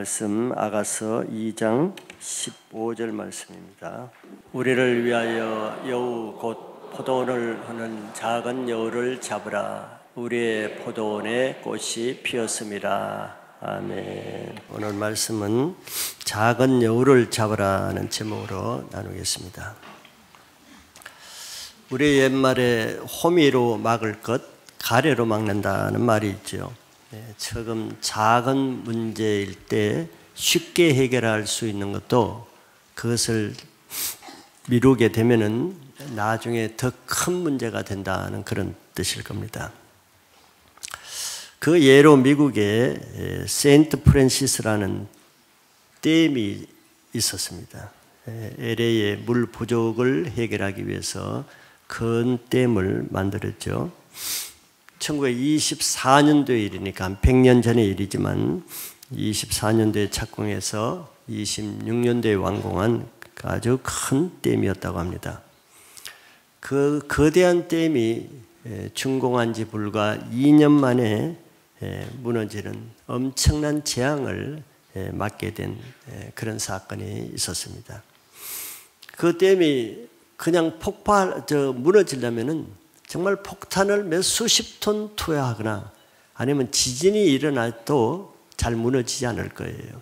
말씀 아가서 2장 15절 말씀입니다. 우리를 위하여 여우 곧 포도원을 하는 작은 여우를 잡으라. 우리의 포도원에 꽃이 피었음이라. 아멘. 오늘 말씀은 작은 여우를 잡으라는 제목으로 나누겠습니다. 우리 옛말에 호미로 막을 것, 가래로 막는다는 말이 있죠. 조금 작은 문제일 때 쉽게 해결할 수 있는 것도 그것을 미루게 되면은 나중에 더 큰 문제가 된다는 그런 뜻일 겁니다. 그 예로 미국에 세인트 프랜시스라는 댐이 있었습니다. LA의 물 부족을 해결하기 위해서 큰 댐을 만들었죠. 1924년도의 일이니까 한 100년 전의 일이지만 24년도에 착공해서 26년도에 완공한 아주 큰 댐이었다고 합니다. 그 거대한 댐이 준공한 지 불과 2년 만에 무너지는 엄청난 재앙을 맞게 된 그런 사건이 있었습니다. 그 댐이 그냥 무너지려면은 정말 폭탄을 몇 수십 톤 투여하거나 아니면 지진이 일어나도 잘 무너지지 않을 거예요.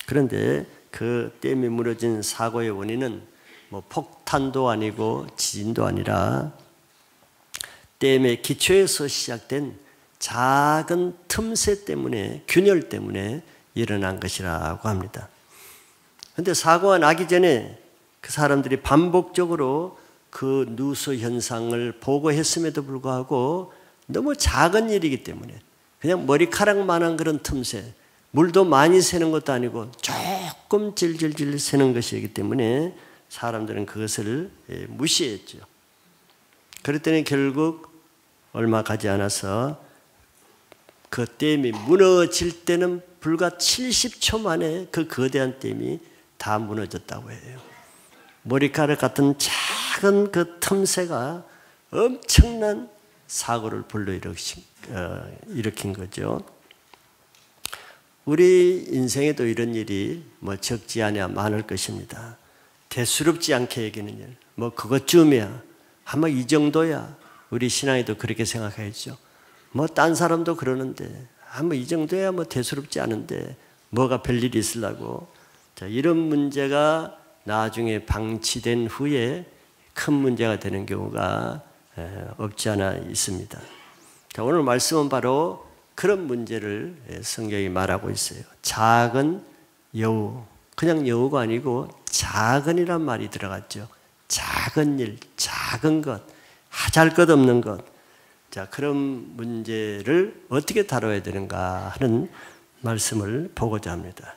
그런데 그 댐이 무너진 사고의 원인은 폭탄도 아니고 지진도 아니라 댐의 기초에서 시작된 작은 틈새 때문에, 균열 때문에 일어난 것이라고 합니다. 그런데 사고가 나기 전에 그 사람들이 반복적으로 그 누수 현상을 보고했음에도 불구하고 너무 작은 일이기 때문에 그냥 머리카락만한 그런 틈새, 물도 많이 새는 것도 아니고 조금 질질질 새는 것이기 때문에 사람들은 그것을 무시했죠. 그랬더니 결국 얼마 가지 않아서 그 댐이 무너질 때는 불과 70초 만에 그 거대한 댐이 다 무너졌다고 해요. 머리카락 같은 작은 그 틈새가 엄청난 사고를 일으킨 거죠. 우리 인생에도 이런 일이 적지 않아 많을 것입니다. 대수롭지 않게 여기는 일, 그것쯤이야, 아마 이 정도야. 우리 신앙에도 그렇게 생각하죠. 딴 사람도 그러는데, 이 정도야 대수롭지 않은데 뭐가 별일이 있으려고. 자, 이런 문제가 나중에 방치된 후에 큰 문제가 되는 경우가 없지 않아 있습니다. 자, 오늘 말씀은 바로 그런 문제를 성경이 말하고 있어요. 작은 여우, 그냥 여우가 아니고 작은이란 말이 들어갔죠. 작은 일, 작은 것, 하잘것없는 것. 자, 그런 문제를 어떻게 다뤄야 되는가 하는 말씀을 보고자 합니다.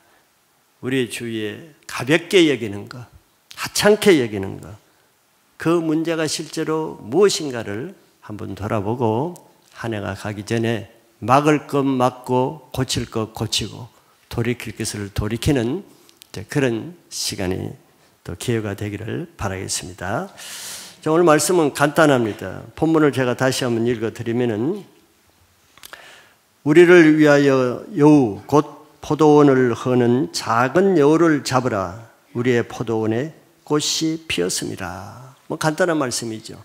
우리 주위에 가볍게 여기는 것, 하찮게 여기는 것, 그 문제가 실제로 무엇인가를 한번 돌아보고 한 해가 가기 전에 막을 것 막고 고칠 것 고치고 돌이킬 것을 돌이키는 그런 시간이 또 기회가 되기를 바라겠습니다. 자, 오늘 말씀은 간단합니다. 본문을 제가 다시 한번 읽어드리면은 우리를 위하여 여우 곧 포도원을 허는 작은 여우를 잡으라. 우리의 포도원에 꽃이 피었습니다. 간단한 말씀이죠.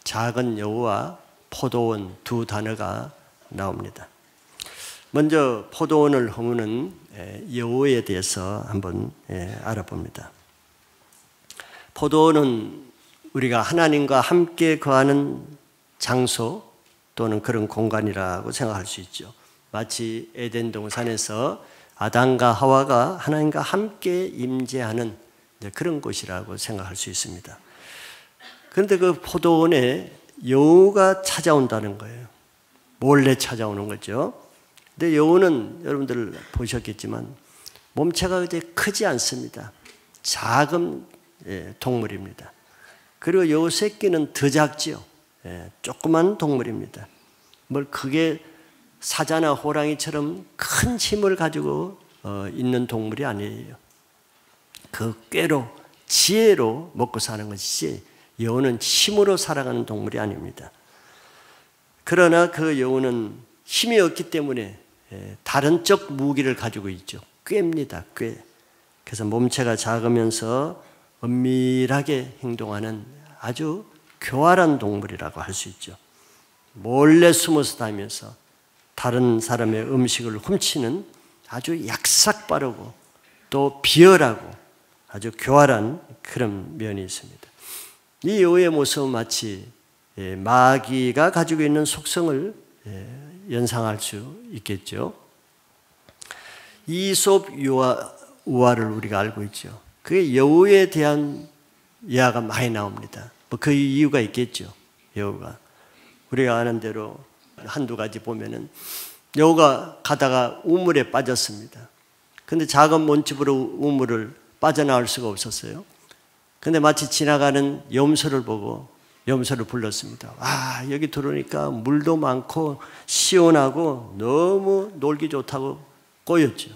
작은 여우와 포도원 두 단어가 나옵니다. 먼저 포도원을 허무는 여우에 대해서 한번 알아봅니다. 포도원은 우리가 하나님과 함께 거하는 장소 또는 그런 공간이라고 생각할 수 있죠. 마치 에덴 동산에서 아담과 하와가 하나님과 함께 임재하는 그런 곳이라고 생각할 수 있습니다. 그런데 그 포도원에 여우가 찾아온다는 거예요. 몰래 찾아오는 거죠. 근데 여우는 여러분들 보셨겠지만 몸체가 그렇게 크지 않습니다. 작은 동물입니다. 그리고 여우 새끼는 더 작지요. 조그만 동물입니다. 크게 사자나 호랑이처럼 큰 힘을 가지고 있는 동물이 아니에요. 그 꾀로, 지혜로 먹고 사는 것이지 여우는 힘으로 살아가는 동물이 아닙니다. 그러나 그 여우는 힘이 없기 때문에 다른 쪽 무기를 가지고 있죠. 꾀입니다. 꾀. 그래서 몸체가 작으면서 은밀하게 행동하는 아주 교활한 동물이라고 할 수 있죠. 몰래 숨어서 다니면서 다른 사람의 음식을 훔치는 아주 약삭빠르고 또 비열하고 아주 교활한 그런 면이 있습니다. 이 여우의 모습은 마치 마귀가 가지고 있는 속성을 연상할 수 있겠죠. 이솝 우화를 우리가 알고 있죠. 그게 여우에 대한 이야기가 많이 나옵니다. 뭐 그 이유가 있겠죠. 여우가 우리가 아는 대로 한두 가지 보면은 여우가 가다가 우물에 빠졌습니다. 근데 작은 몸집으로 우물을 빠져나올 수가 없었어요. 근데 마치 지나가는 염소를 보고 염소를 불렀습니다. 아, 여기 들어오니까 물도 많고 시원하고 너무 놀기 좋다고 꼬였죠.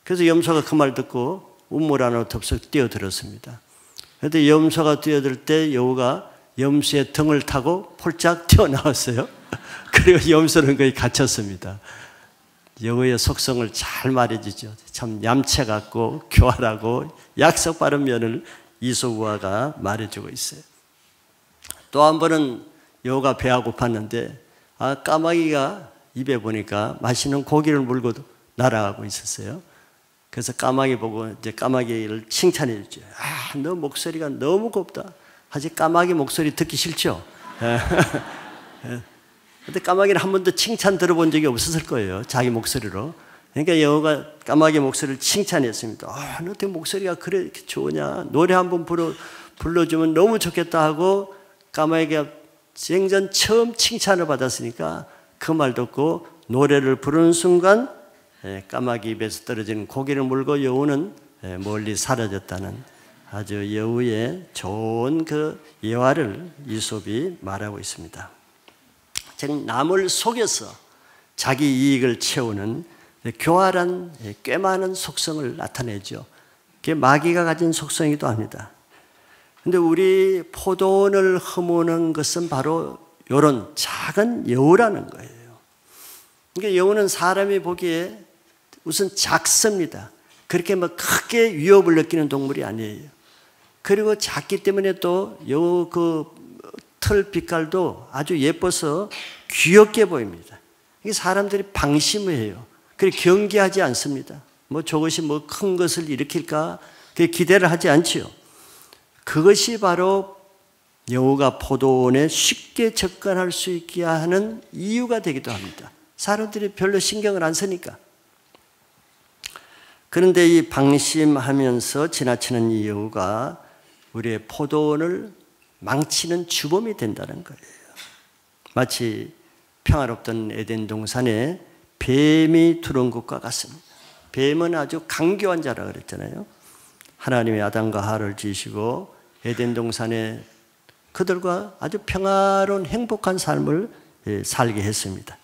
그래서 염소가 그 말 듣고 우물 안으로 덥석 뛰어들었습니다. 그런데 염소가 뛰어들 때 여우가 염소의 등을 타고 폴짝 튀어나왔어요. 그리고 염소는 거의 갇혔습니다. 여우의 속성을 잘 말해주죠. 참 얌체 같고 교활하고 약속 바른 면을 이솝우화가 말해주고 있어요. 또 한 번은 여우가 배가 고팠는데 까마귀가 입에 보니까 맛있는 고기를 물고 날아가고 있었어요. 그래서 까마귀 보고 이제 까마귀를 칭찬해 주죠. 아, 너 목소리가 너무 곱다. 사실 까마귀 목소리 듣기 싫죠. 근데 까마귀는 한 번도 칭찬 들어본 적이 없었을 거예요. 자기 목소리로. 그러니까 여우가 까마귀 목소리를 칭찬했습니다. 아, 너 어떻게 목소리가 그렇게 좋으냐. 노래 한번 불러주면 너무 좋겠다 하고 까마귀가 생전 처음 칭찬을 받았으니까 그 말 듣고 노래를 부르는 순간 까마귀 입에서 떨어지는 고기를 물고 여우는 멀리 사라졌다는 아주 여우의 좋은 그 예화를 이솝이 말하고 있습니다. 즉 남을 속여서 자기 이익을 채우는 교활한 꽤 많은 속성을 나타내죠. 그게 마귀가 가진 속성이기도 합니다. 그런데 우리 포도원을 허무는 것은 바로 이런 작은 여우라는 거예요. 그러니까 여우는 사람이 보기에 우선 작습니다. 그렇게 뭐 크게 위협을 느끼는 동물이 아니에요. 그리고 작기 때문에 또 여우 그 털 빛깔도 아주 예뻐서 귀엽게 보입니다. 이게 사람들이 방심해요. 그리고 경계하지 않습니다. 뭐 저것이 뭐 큰 것을 일으킬까 기대를 하지 않지요. 그것이 바로 여우가 포도원에 쉽게 접근할 수 있게 하는 이유가 되기도 합니다. 사람들이 별로 신경을 안 쓰니까. 그런데 이 방심하면서 지나치는 이 여우가 우리의 포도원을 망치는 주범이 된다는 거예요. 마치 평화롭던 에덴 동산에 뱀이 들어온 것과 같습니다. 뱀은 아주 강교한 자라 그랬잖아요. 하나님이 아담과 하와를 지으시고 에덴 동산에 그들과 아주 평화로운 행복한 삶을 살게 했습니다.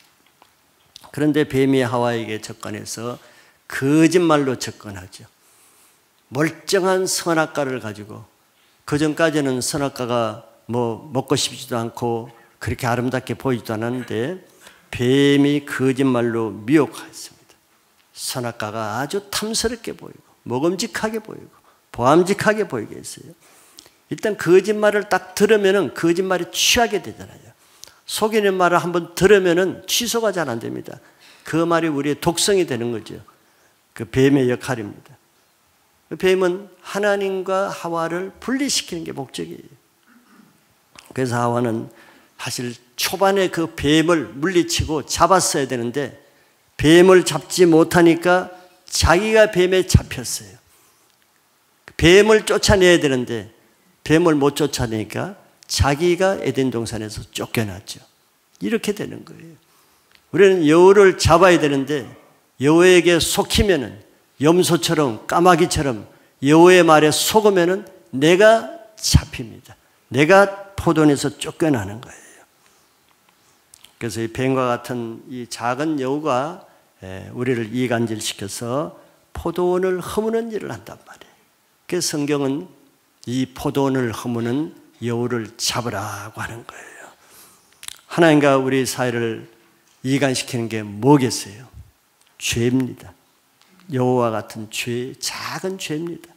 그런데 뱀이 하와에게 접근해서 거짓말로 접근하죠. 멀쩡한 선악과를 가지고 그전까지는 선악과가 뭐 먹고 싶지도 않고 그렇게 아름답게 보이지도 않았는데 뱀이 거짓말로 미혹했습니다. 선악과가 아주 탐스럽게 보이고 먹음직하게 보이고 보암직하게 보이게 했어요. 일단 거짓말을 딱 들으면 거짓말이 취하게 되잖아요. 속이는 말을 한번 들으면 취소가 잘 안 됩니다. 그 말이 우리의 독성이 되는 거죠. 그 뱀의 역할입니다. 뱀은 하나님과 하와를 분리시키는 게 목적이에요. 그래서 하와는 사실 초반에 그 뱀을 물리치고 잡았어야 되는데 뱀을 잡지 못하니까 자기가 뱀에 잡혔어요. 뱀을 쫓아내야 되는데 뱀을 못 쫓아내니까 자기가 에덴 동산에서 쫓겨났죠. 이렇게 되는 거예요. 우리는 여우를 잡아야 되는데 여우에게 속히면은 염소처럼 까마귀처럼 여우의 말에 속으면은 내가 잡힙니다. 내가 포도원에서 쫓겨나는 거예요. 그래서 이 뱀과 같은 이 작은 여우가 우리를 이간질시켜서 포도원을 허무는 일을 한단 말이에요. 그래서 성경은 이 포도원을 허무는 여우를 잡으라고 하는 거예요. 하나님과 우리 사이를 이간시키는 게 뭐겠어요? 죄입니다. 여호와 같은 죄, 작은 죄입니다.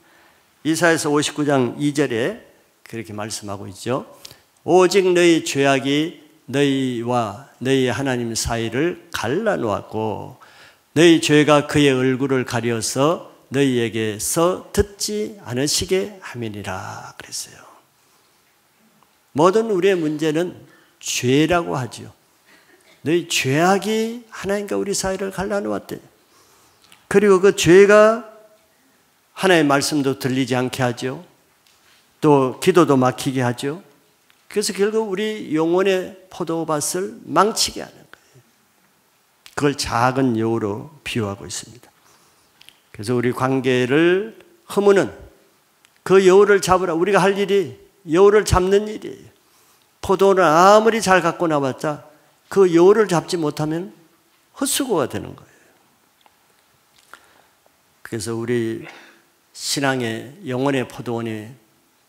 이사야서 59장 2절에 그렇게 말씀하고 있죠. 오직 너희 죄악이 너희와 너희 하나님 사이를 갈라놓았고 너희 죄가 그의 얼굴을 가려서 너희에게서 듣지 않으시게 함이니라 그랬어요. 모든 우리의 문제는 죄라고 하죠. 너희 죄악이 하나님과 우리 사이를 갈라놓았대. 그리고 그 죄가 하나님의 말씀도 들리지 않게 하죠. 또 기도도 막히게 하죠. 그래서 결국 우리 영혼의 포도밭을 망치게 하는 거예요. 그걸 작은 여우로 비유하고 있습니다. 그래서 우리 관계를 허무는 그 여우를 잡으라. 우리가 할 일이 여우를 잡는 일이에요. 포도는 아무리 잘 갖고 나왔자 그 여우를 잡지 못하면 헛수고가 되는 거예요. 그래서 우리 신앙의 영혼의 포도원이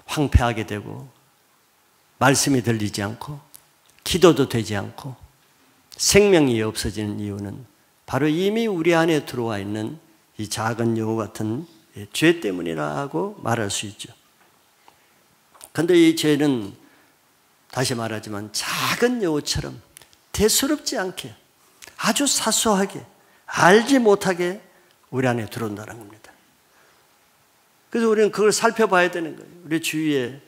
황폐하게 되고 말씀이 들리지 않고 기도도 되지 않고 생명이 없어지는 이유는 바로 이미 우리 안에 들어와 있는 이 작은 여우 같은 죄 때문이라고 말할 수 있죠. 그런데 이 죄는 다시 말하지만 작은 여우처럼 대수롭지 않게 아주 사소하게 알지 못하게 우리 안에 들어온다는 겁니다. 그래서 우리는 그걸 살펴봐야 되는 거예요. 우리 주위에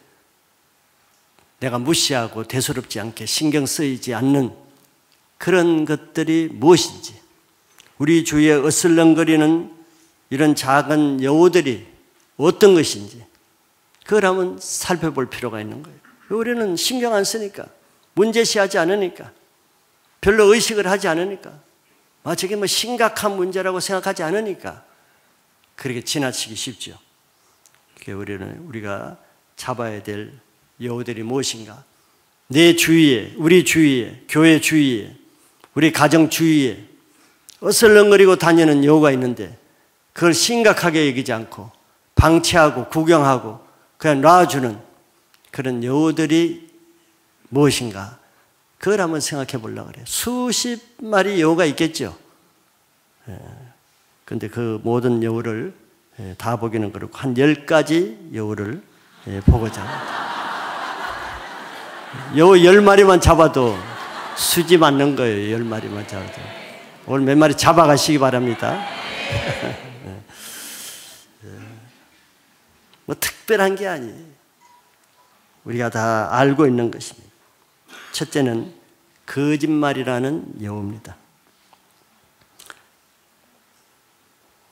내가 무시하고 대수롭지 않게 신경 쓰이지 않는 그런 것들이 무엇인지, 우리 주위에 어슬렁거리는 이런 작은 여우들이 어떤 것인지 그걸 한번 살펴볼 필요가 있는 거예요. 우리는 신경 안 쓰니까, 문제시하지 않으니까, 별로 의식을 하지 않으니까, 저게 뭐 심각한 문제라고 생각하지 않으니까 그렇게 지나치기 쉽죠. 우리가 잡아야 될 여우들이 무엇인가? 내 주위에, 우리 주위에, 교회 주위에, 우리 가정 주위에 어슬렁거리고 다니는 여우가 있는데 그걸 심각하게 여기지 않고 방치하고 구경하고 그냥 놔주는 그런 여우들이 무엇인가? 그걸 한번 생각해 보려고 그래요. 수십 마리 여우가 있겠죠. 그런데 그 모든 여우를 다 보기는 그렇고 한 10가지 여우를 보고자 합니다. 여우 10마리만 잡아도 수지 맞는 거예요. 10마리만 잡아도. 오늘 몇 마리 잡아가시기 바랍니다. 뭐 특별한 게 아니에요. 우리가 다 알고 있는 것입니다. 첫째는 거짓말이라는 여우입니다.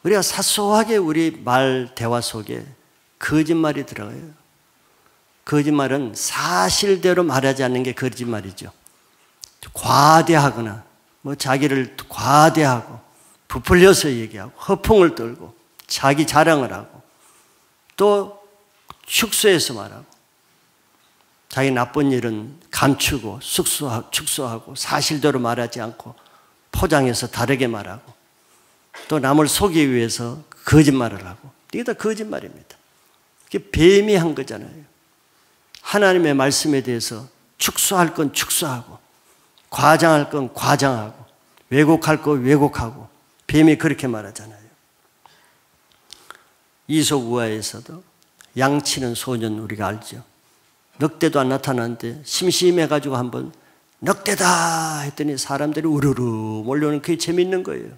우리가 사소하게 우리 말 대화 속에 거짓말이 들어가요. 거짓말은 사실대로 말하지 않는 게 거짓말이죠. 과대하거나 자기를 과대하고 부풀려서 얘기하고 허풍을 떨고 자기 자랑을 하고 또 축소해서 말하고 자기 나쁜 일은 감추고 축소하고 사실대로 말하지 않고 포장해서 다르게 말하고 또 남을 속이기 위해서 거짓말을 하고 이게 다 거짓말입니다. 이게 뱀이 한 거잖아요. 하나님의 말씀에 대해서 축소할 건 축소하고 과장할 건 과장하고 왜곡할 건 왜곡하고 뱀이 그렇게 말하잖아요. 이솝우화에서도 양치는 소년 우리가 알죠. 늑대도 안 나타나는데 심심해가지고 한번 늑대다 했더니 사람들이 우르르 몰려오는 그게 재밌는 거예요.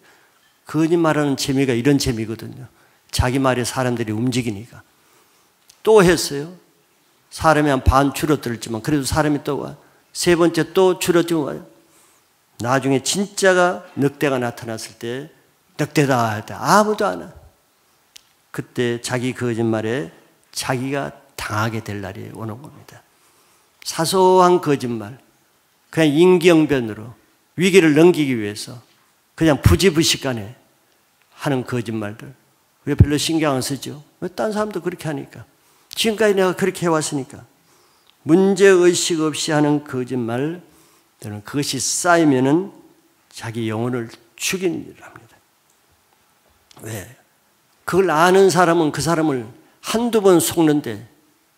거짓말하는 재미가 이런 재미거든요. 자기 말에 사람들이 움직이니까. 또 했어요. 사람이 한 반 줄어들었지만 그래도 사람이 또 와요. 세 번째 또 줄어들면 와요. 나중에 진짜가 늑대가 나타났을 때 늑대다 할 때 아무도 안 와. 그때 자기 거짓말에 자기가 당하게 될 날이 오는 겁니다. 사소한 거짓말, 그냥 임기응변으로 위기를 넘기기 위해서 그냥 부지불식간에 하는 거짓말들. 왜 별로 신경 안 쓰죠? 왜 딴 사람도 그렇게 하니까. 지금까지 내가 그렇게 해왔으니까. 문제의식 없이 하는 거짓말, 그것이 쌓이면은 자기 영혼을 죽이는 일을 합니다. 왜? 그걸 아는 사람은 그 사람을 한두 번 속는데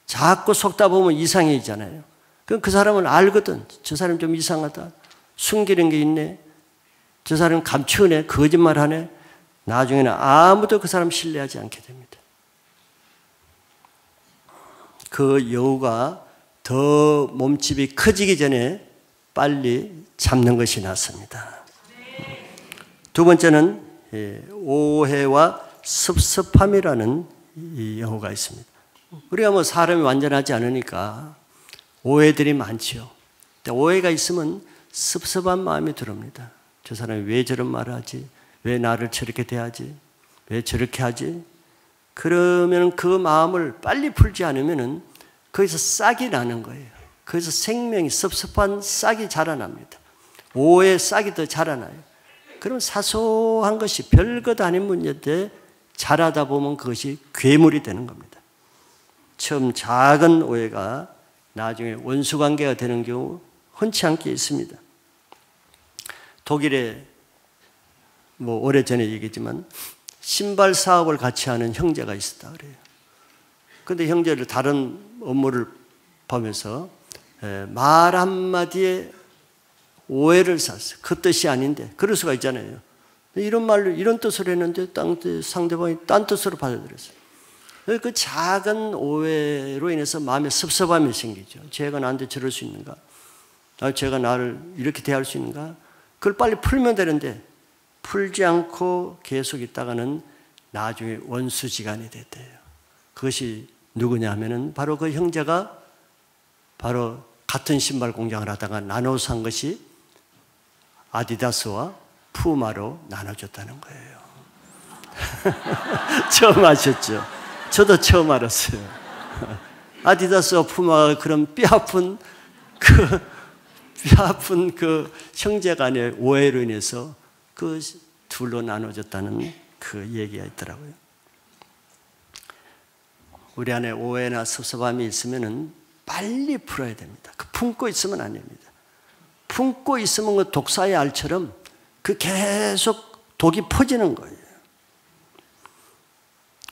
자꾸 속다 보면 이상해지잖아요. 그럼 그 사람을 알거든. 저 사람 좀 이상하다. 숨기는 게 있네. 저 사람은 감추네, 거짓말하네. 나중에는 아무도 그 사람 신뢰하지 않게 됩니다. 그 여우가 더 몸집이 커지기 전에 빨리 잡는 것이 낫습니다. 두 번째는 오해와 섭섭함이라는 이 여우가 있습니다. 우리가 뭐 사람이 완전하지 않으니까 오해들이 많죠. 오해가 있으면 섭섭한 마음이 들어옵니다. 저 사람이 왜 저런 말을 하지? 왜 나를 저렇게 대하지? 왜 저렇게 하지? 그러면 그 마음을 빨리 풀지 않으면 거기서 싹이 나는 거예요. 거기서 생명이, 섭섭한 싹이 자라납니다. 오해의 싹이 더 자라나요. 그럼 사소한 것이 별것 아닌 문제인데 자라다 보면 그것이 괴물이 되는 겁니다. 처음 작은 오해가 나중에 원수관계가 되는 경우 흔치 않게 있습니다. 독일에 뭐 오래전에 얘기했지만 신발 사업을 같이 하는 형제가 있었다 그래요. 그런데 형제를 다른 업무를 보면서 말 한마디에 오해를 샀어요. 그 뜻이 아닌데 그럴 수가 있잖아요. 이런 말로 이런 뜻으로 했는데 상대방이 딴 뜻으로 받아들였어요. 그 작은 오해로 인해서 마음에 섭섭함이 생기죠. 쟤가 나한테 저럴 수 있는가? 쟤가 나를 이렇게 대할 수 있는가? 그걸 빨리 풀면 되는데 풀지 않고 계속 있다가는 나중에 원수지간이 됐대요. 그것이 누구냐 하면은 바로 그 형제가 바로 같은 신발 공장을 하다가 나눠 산 것이 아디다스와 푸마로 나눠줬다는 거예요. 처음 아셨죠? 저도 처음 알았어요. 아디다스와 푸마가 그런 뼈아픈 그 형제 간의 오해로 인해서 그 둘로 나눠졌다는 그 얘기가 있더라고요. 우리 안에 오해나 섭섭함이 있으면은 빨리 풀어야 됩니다. 그 품고 있으면 안 됩니다. 품고 있으면 그 독사의 알처럼 그 계속 독이 퍼지는 거예요.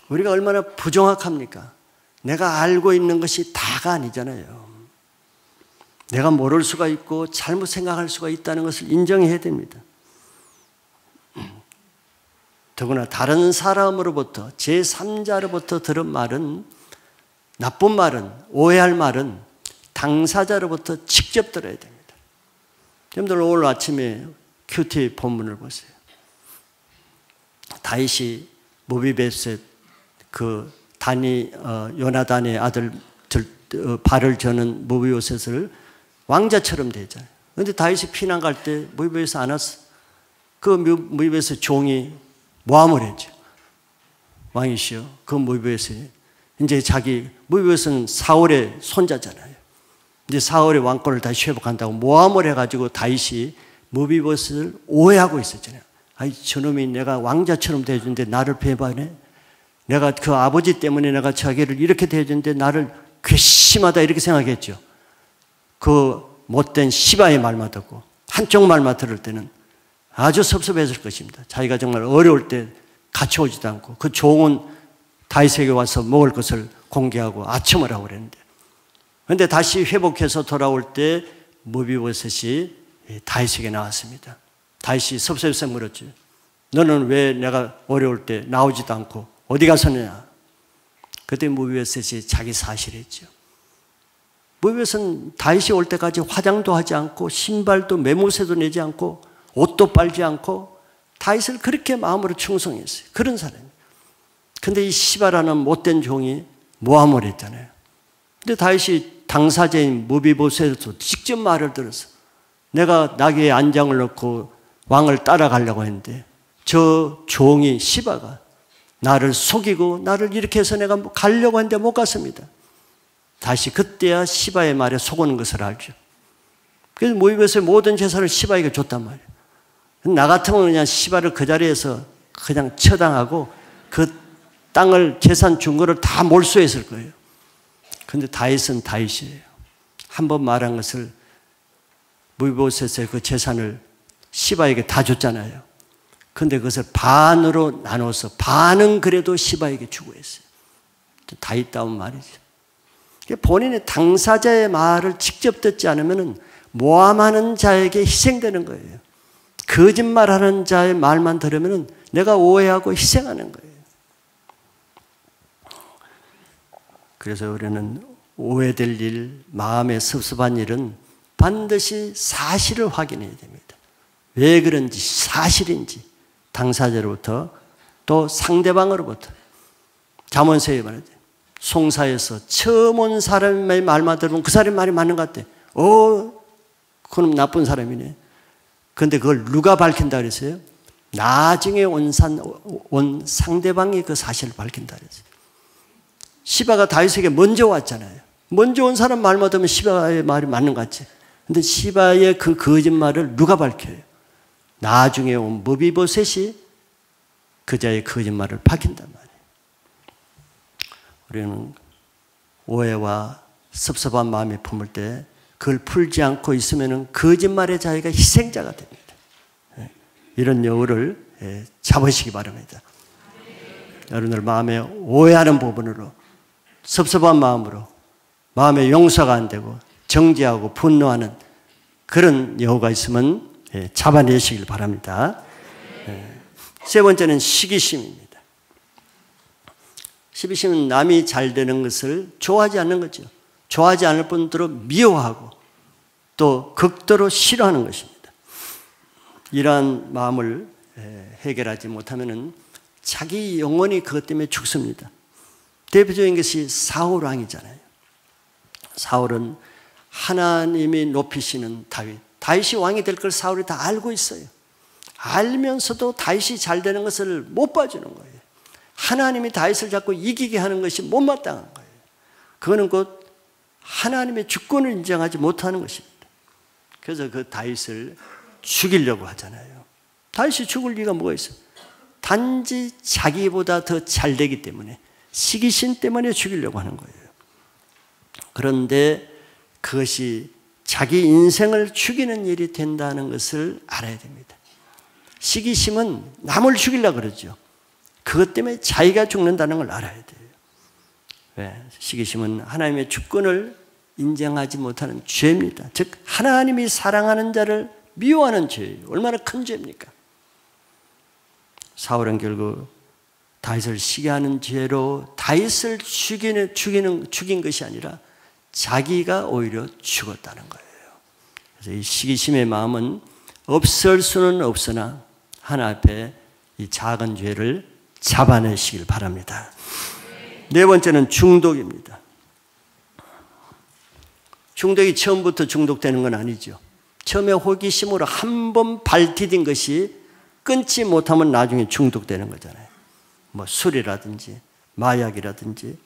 우리가 얼마나 부정확합니까? 내가 알고 있는 것이 다가 아니잖아요. 내가 모를 수가 있고 잘못 생각할 수가 있다는 것을 인정해야 됩니다. 더구나 다른 사람으로부터 제3자로부터 들은 말은 나쁜 말은 오해할 말은 당사자로부터 직접 들어야 됩니다. 여러분들 오늘 아침에 큐티 본문을 보세요. 다윗이 무비벳의 그 요나단의 아들 발을 저는 무비보셋을 왕자처럼 대잖아요. 그런데 다윗이 피난 갈 때 무비보셋 안 왔어. 그 무비보셋 종이 모함을 했죠. 왕이시여, 그 무비보셋이 이제 무비보셋은 사울의 손자잖아요. 이제 사울의 왕권을 다시 회복한다고 모함을 해가지고 다윗이 무비보셋을 오해하고 있었잖아요. 아이 저놈이 내가 왕자처럼 대해주는데 나를 배반해? 내가 그 아버지 때문에 내가 자기를 이렇게 대해주는데 나를 괘씸하다 이렇게 생각했죠. 그 못된 시바의 말만 듣고 한쪽 말만 들을 때는 아주 섭섭했을 것입니다. 자기가 정말 어려울 때 같이 오지도 않고 그 종은 다윗에게 와서 먹을 것을 공개하고 아첨을 하고 그랬는데 그런데 다시 회복해서 돌아올 때 무비보셋이 다윗에게 나왔습니다. 다윗이 섭섭해서 물었죠. 너는 왜 내가 어려울 때 나오지도 않고 어디 갔었느냐? 그때 무비보셋이 자기 사실을 했죠. 무비보셋은 다윗이 올 때까지 화장도 하지 않고 신발도 매무새도 내지 않고 옷도 빨지 않고 다윗을 그렇게 마음으로 충성했어요. 그런 사람이에요. 근데 이 시바라는 못된 종이 모함을 했잖아요. 근데 다윗이 당사자인 무비보셋에서 직접 말을 들었어. 내가 나귀에 안장을 넣고 왕을 따라가려고 했는데 저 종이 시바가 나를 속이고 나를 이렇게 해서 내가 가려고 했는데 못 갔습니다. 다시 그때야 시바의 말에 속는 것을 알죠. 그래서 무비보셋의 모든 재산을 시바에게 줬단 말이에요. 나 같으면 그냥 시바를 그 자리에서 그냥 처당하고 그 땅을 재산 준 거를 다 몰수했을 거예요. 그런데 다윗은 다윗이에요. 한번 말한 것을 무비보셋의 그 재산을 시바에게 다 줬잖아요. 그런데 그것을 반으로 나눠서 반은 그래도 시바에게 주고 했어요. 다윗다운 말이죠. 본인의 당사자의 말을 직접 듣지 않으면 모함하는 자에게 희생되는 거예요. 거짓말하는 자의 말만 들으면 내가 오해하고 희생하는 거예요. 그래서 우리는 오해될 일, 마음에 섭섭한 일은 반드시 사실을 확인해야 됩니다. 왜 그런지, 사실인지 당사자로부터 또 상대방으로부터. 잠언서에 말하죠. 송사에서 처음 온 사람의 말만 들으면 그 사람의 말이 맞는 것 같아. 그럼 나쁜 사람이네. 그런데 그걸 누가 밝힌다 그랬어요? 나중에 온 상대방이 그 사실을 밝힌다 그랬어요. 시바가 다윗에게 먼저 왔잖아요. 먼저 온 사람 말만 들으면 시바의 말이 맞는 것 같지. 근데 시바의 그 거짓말을 누가 밝혀요? 나중에 온 무비보셋이 그자의 거짓말을 밝힌단 말이에요. 우리는 오해와 섭섭한 마음이 품을 때 그걸 풀지 않고 있으면 거짓말의 자기가 희생자가 됩니다. 이런 여우를 잡으시기 바랍니다. 여러분들 마음에 오해하는 부분으로 섭섭한 마음으로 마음에 용서가 안 되고 정죄하고 분노하는 그런 여우가 있으면 잡아내시길 바랍니다. 세 번째는 시기심입니다. 시기심은 남이 잘 되는 것을 좋아하지 않는 거죠. 좋아하지 않을 뿐더러 미워하고 또 극도로 싫어하는 것입니다. 이러한 마음을 해결하지 못하면 자기 영혼이 그것 때문에 죽습니다. 대표적인 것이 사울 왕이잖아요. 사울은 하나님이 높이시는 다윗이 왕이 될 걸 사울이 다 알고 있어요. 알면서도 다윗이 잘 되는 것을 못 봐주는 거예요. 하나님이 다윗을 자꾸 이기게 하는 것이 못마땅한 거예요. 그거는 곧 하나님의 주권을 인정하지 못하는 것입니다. 그래서 그 다윗을 죽이려고 하잖아요. 다윗이 죽을 리가 뭐가 있어요? 단지 자기보다 더 잘 되기 때문에, 시기심 때문에 죽이려고 하는 거예요. 그런데 그것이 자기 인생을 죽이는 일이 된다는 것을 알아야 됩니다. 시기심은 남을 죽이려고 그러죠. 그것 때문에 자기가 죽는다는 걸 알아야 돼요. 왜? 시기심은 하나님의 주권을 인정하지 못하는 죄입니다. 즉 하나님이 사랑하는 자를 미워하는 죄예요. 얼마나 큰 죄입니까? 사울은 결국 다윗을 시기하는 죄로 다윗을 죽인 것이 아니라 자기가 오히려 죽었다는 거예요. 그래서 이 시기심의 마음은 없을 수는 없으나 하나 앞에 이 작은 죄를 잡아내시길 바랍니다. 네 번째는 중독입니다. 중독이 처음부터 중독되는 건 아니죠. 처음에 호기심으로 한 번 발디딘 것이 끊지 못하면 나중에 중독되는 거잖아요. 뭐 술이라든지 마약이라든지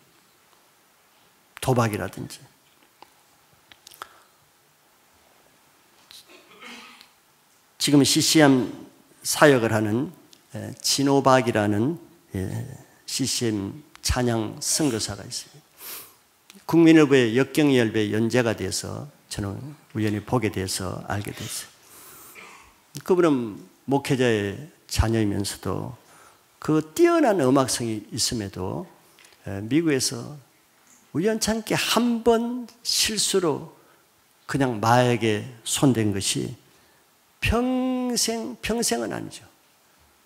도박이라든지. 지금 CCM 사역을 하는 진호박이라는 CCM 찬양 선교사가 있습니다. 국민의부의 역경열배 연재가 돼서 저는 우연히 보게 돼서 알게 됐어요. 그분은 목회자의 자녀이면서도 그 뛰어난 음악성이 있음에도 미국에서 우연찮게 한 번 실수로 그냥 마약에 손댄 것이 평생은 아니죠.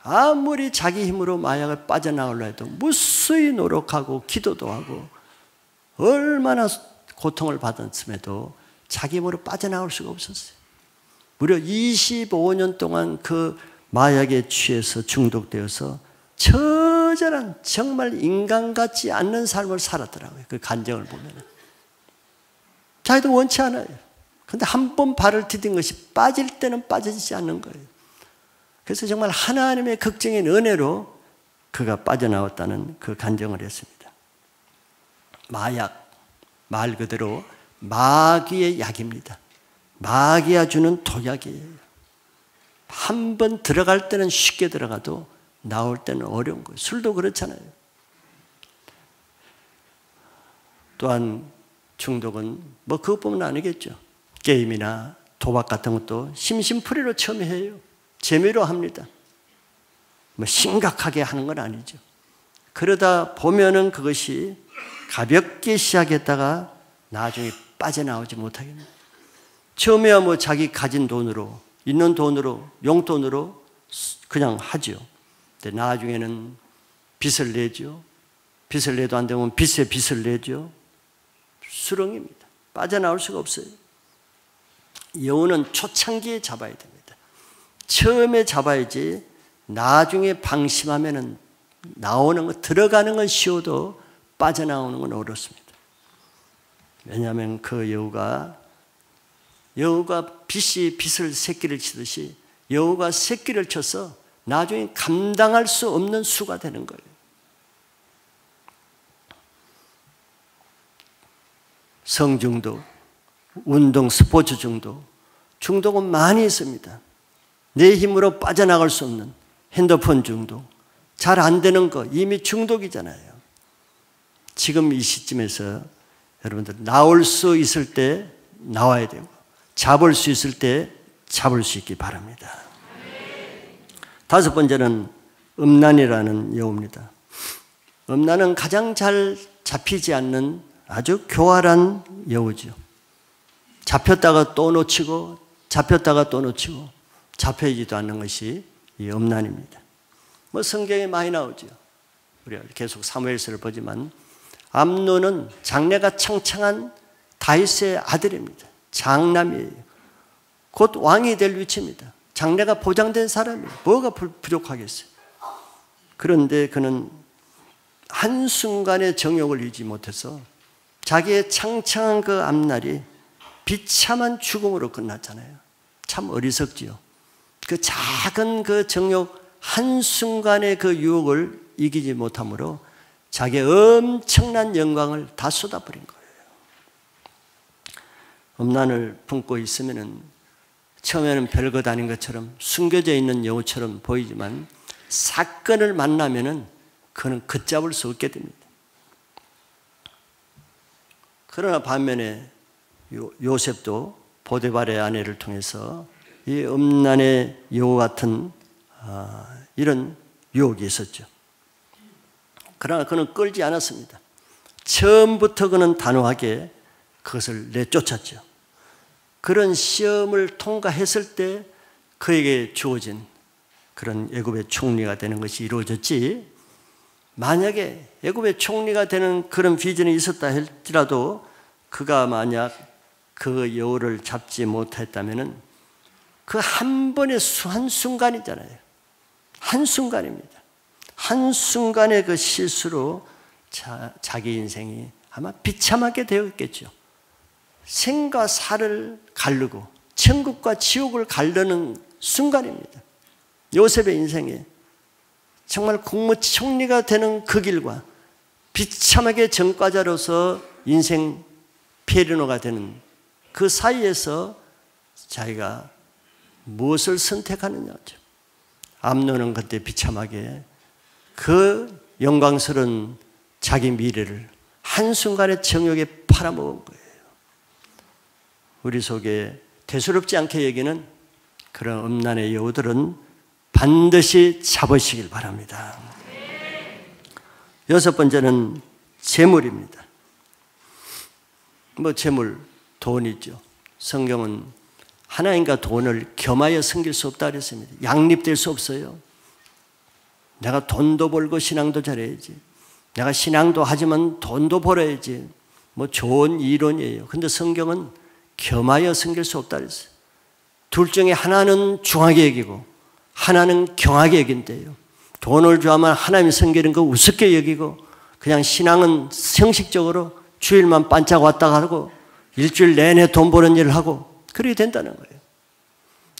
아무리 자기 힘으로 마약을 빠져나오려 해도 무수히 노력하고 기도도 하고 얼마나 고통을 받았음에도 자기 힘으로 빠져나올 수가 없었어요. 무려 25년 동안 그 마약에 취해서 중독되어서 처절한 정말 인간 같지 않는 삶을 살았더라고요. 그 간증을 보면. 자기도 원치 않아요. 그런데 한 번 발을 디딘 것이 빠질 때는 빠지지 않는 거예요. 그래서 정말 하나님의 극적인 은혜로 그가 빠져나왔다는 그 간증을 했습니다. 마약, 말 그대로 마귀의 약입니다. 마귀가 주는 도약이에요. 한 번 들어갈 때는 쉽게 들어가도 나올 때는 어려운 거예요. 술도 그렇잖아요. 또한 중독은 뭐 그것뿐만 아니겠죠. 게임이나 도박 같은 것도 심심풀이로 처음에 해요. 재미로 합니다. 뭐 심각하게 하는 건 아니죠. 그러다 보면은 그것이 가볍게 시작했다가 나중에 빠져나오지 못하겠네요. 처음에야 뭐 자기 가진 돈으로 있는 돈으로, 용돈으로 그냥 하죠. 근데 나중에는 빚을 내죠. 빚을 내도 안 되면 빚에 빚을 내죠. 수렁입니다. 빠져나올 수가 없어요. 여우는 초창기에 잡아야 됩니다. 처음에 잡아야지 나중에 방심하면은 나오는 거, 들어가는 건 쉬워도 빠져나오는 건 어렵습니다. 왜냐하면 그 여우가 빚이 빚을 새끼를 치듯이 여우가 새끼를 쳐서 나중에 감당할 수 없는 수가 되는 거예요. 성중독, 운동, 스포츠 중독은 많이 있습니다. 내 힘으로 빠져나갈 수 없는 핸드폰 중독, 잘 안 되는 거 이미 중독이잖아요. 지금 이 시점에서 여러분들 나올 수 있을 때 나와야 되고 잡을 수 있을 때 잡을 수 있기 바랍니다. 다섯 번째는 음란이라는 여우입니다. 음란은 가장 잘 잡히지 않는 아주 교활한 여우죠. 잡혔다가 또 놓치고 잡혔다가 또 놓치고 잡혀지도 않는 것이 이 음란입니다. 뭐 성경에 많이 나오죠. 우리가 계속 사무엘서를 보지만 암논은 장래가 창창한 다윗의 아들입니다. 장남이에요. 곧 왕이 될 위치입니다. 장래가 보장된 사람이에요. 뭐가 부족하겠어요. 그런데 그는 한순간의 정욕을 이기지 못해서 자기의 창창한 그 앞날이 비참한 죽음으로 끝났잖아요. 참 어리석지요. 그 작은 그 정욕 한순간의 그 유혹을 이기지 못함으로 자기의 엄청난 영광을 다 쏟아버린 거예요. 음란을 품고 있으면은 처음에는 별것 아닌 것처럼 숨겨져 있는 여우처럼 보이지만 사건을 만나면은 그는 걷잡을 수 없게 됩니다. 그러나 반면에 요셉도 보디발의 아내를 통해서 이 음란의 여우 같은 이런 유혹이 있었죠. 그러나 그는 끌지 않았습니다. 처음부터 그는 단호하게 그것을 내쫓았죠. 그런 시험을 통과했을 때 그에게 주어진 그런 애굽의 총리가 되는 것이 이루어졌지, 만약에 애굽의 총리가 되는 그런 비전이 있었다 할지라도 그가 만약 그 여우를 잡지 못했다면 그 한 번의 한순간이잖아요. 한순간입니다. 한순간의 그 실수로 자기 인생이 아마 비참하게 되었겠죠. 생과 사를 가르고 천국과 지옥을 가르는 순간입니다. 요셉의 인생에 정말 국무총리가 되는 그 길과 비참하게 전과자로서 인생 페르노가 되는 그 사이에서 자기가 무엇을 선택하느냐죠. 암논은 그때 비참하게 그 영광스러운 자기 미래를 한순간에 정욕에 팔아먹은 거예요. 우리 속에 대수롭지 않게 여기는 그런 음란의 여우들은 반드시 잡으시길 바랍니다. 여섯 번째는 재물입니다. 재물, 돈이죠. 성경은 하나님과 돈을 겸하여 섬길 수 없다 그랬습니다. 양립될 수 없어요. 내가 돈도 벌고 신앙도 잘해야지. 내가 신앙도 하지만 돈도 벌어야지. 좋은 이론이에요. 근데 성경은 겸하여 섬길 수 없다 그랬어요. 둘 중에 하나는 중하게 여기고 하나는 경하게 여긴대요. 돈을 좋아하면 하나님 섬기는 거 우습게 여기고 그냥 신앙은 형식적으로 주일만 반짝 왔다 하고 일주일 내내 돈 버는 일을 하고 그렇게 된다는 거예요.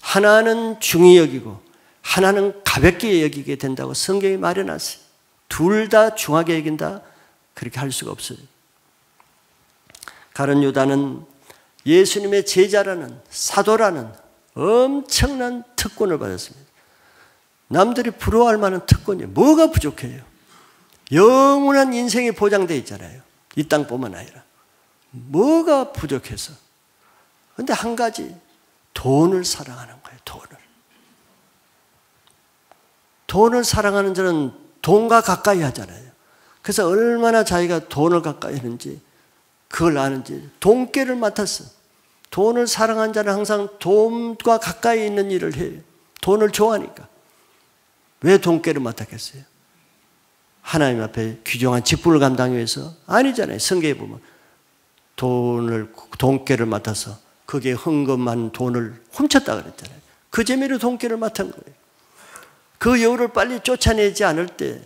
하나는 중히 여기고 하나는 가볍게 여기게 된다고 성경이 말해놨어요. 둘 다 중하게 여긴다? 그렇게 할 수가 없어요. 가룟 유다는 예수님의 제자라는, 사도라는 엄청난 특권을 받았습니다. 남들이 부러워할 만한 특권이 뭐가 부족해요? 영원한 인생이 보장되어 있잖아요. 이 땅뿐만 아니라. 뭐가 부족해서? 그런데 한 가지, 돈을 사랑하는 거예요. 돈을 사랑하는 자는 돈과 가까이 하잖아요. 그래서 얼마나 자기가 돈을 가까이 하는지 그걸 아는지 돈깨를 맡았어. 돈을 사랑하는 자는 항상 돈과 가까이 있는 일을 해요. 돈을 좋아하니까. 왜 돈꾀를 맡았겠어요? 하나님 앞에 귀중한 직분을 감당하기 위해서? 아니잖아요. 성경에 보면 돈꾀를 맡아서 거기에 헌금한 돈을 훔쳤다 그랬잖아요. 그 재미로 돈꾀를 맡은 거예요. 그 여우를 빨리 쫓아내지 않을 때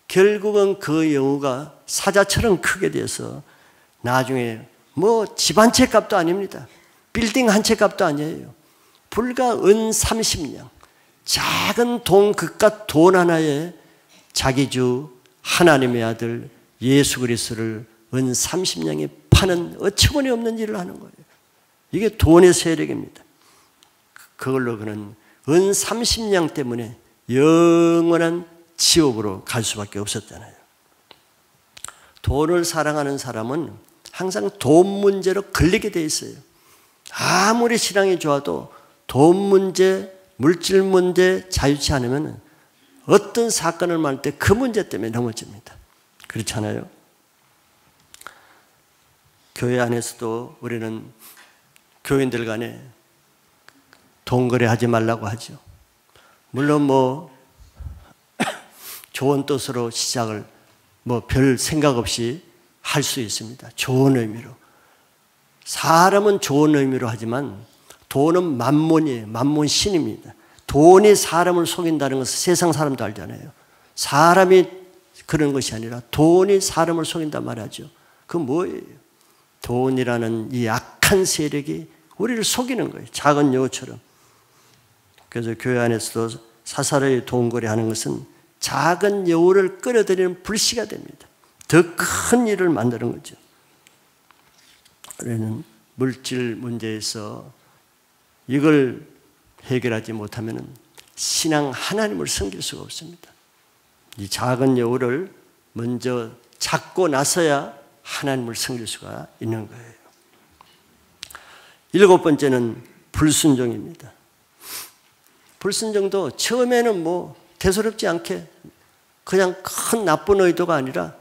결국은 그 여우가 사자처럼 크게 돼서 나중에 뭐 집 한 채 값도 아닙니다. 빌딩 한 채 값도 아니에요. 불과 은 30냥, 작은 돈 그깟 돈 하나에 자기 주 하나님의 아들 예수 그리스도를 은 30냥에 파는 어처구니 없는 일을 하는 거예요. 이게 돈의 세력입니다. 그걸로 그는 은 30냥 때문에 영원한 지옥으로 갈 수밖에 없었잖아요. 돈을 사랑하는 사람은 항상 돈 문제로 걸리게 돼 있어요. 아무리 신앙이 좋아도 돈 문제, 물질 문제 자유치 않으면 어떤 사건을 말할 때 그 문제 때문에 넘어집니다. 그렇잖아요. 교회 안에서도 우리는 교인들 간에 돈 거래하지 말라고 하죠. 물론 뭐 좋은 뜻으로 시작을 뭐 별 생각 없이 할 수 있습니다. 좋은 의미로. 사람은 좋은 의미로 하지만 돈은 만몬이에요. 만몬 신입니다. 돈이 사람을 속인다는 것은 세상 사람도 알잖아요. 사람이 그런 것이 아니라 돈이 사람을 속인단 말이죠. 그건 뭐예요? 돈이라는 이 악한 세력이 우리를 속이는 거예요. 작은 여우처럼. 그래서 교회 안에서도 사사로이 돈거래하는 것은 작은 여우를 끌어들이는 불씨가 됩니다. 더 큰 일을 만드는 거죠. 우리는 물질 문제에서 이걸 해결하지 못하면 신앙 하나님을 섬길 수가 없습니다. 이 작은 여우를 먼저 찾고 나서야 하나님을 섬길 수가 있는 거예요. 7번째는 불순종입니다. 불순종도 처음에는 뭐 대수롭지 않게 그냥 큰 나쁜 의도가 아니라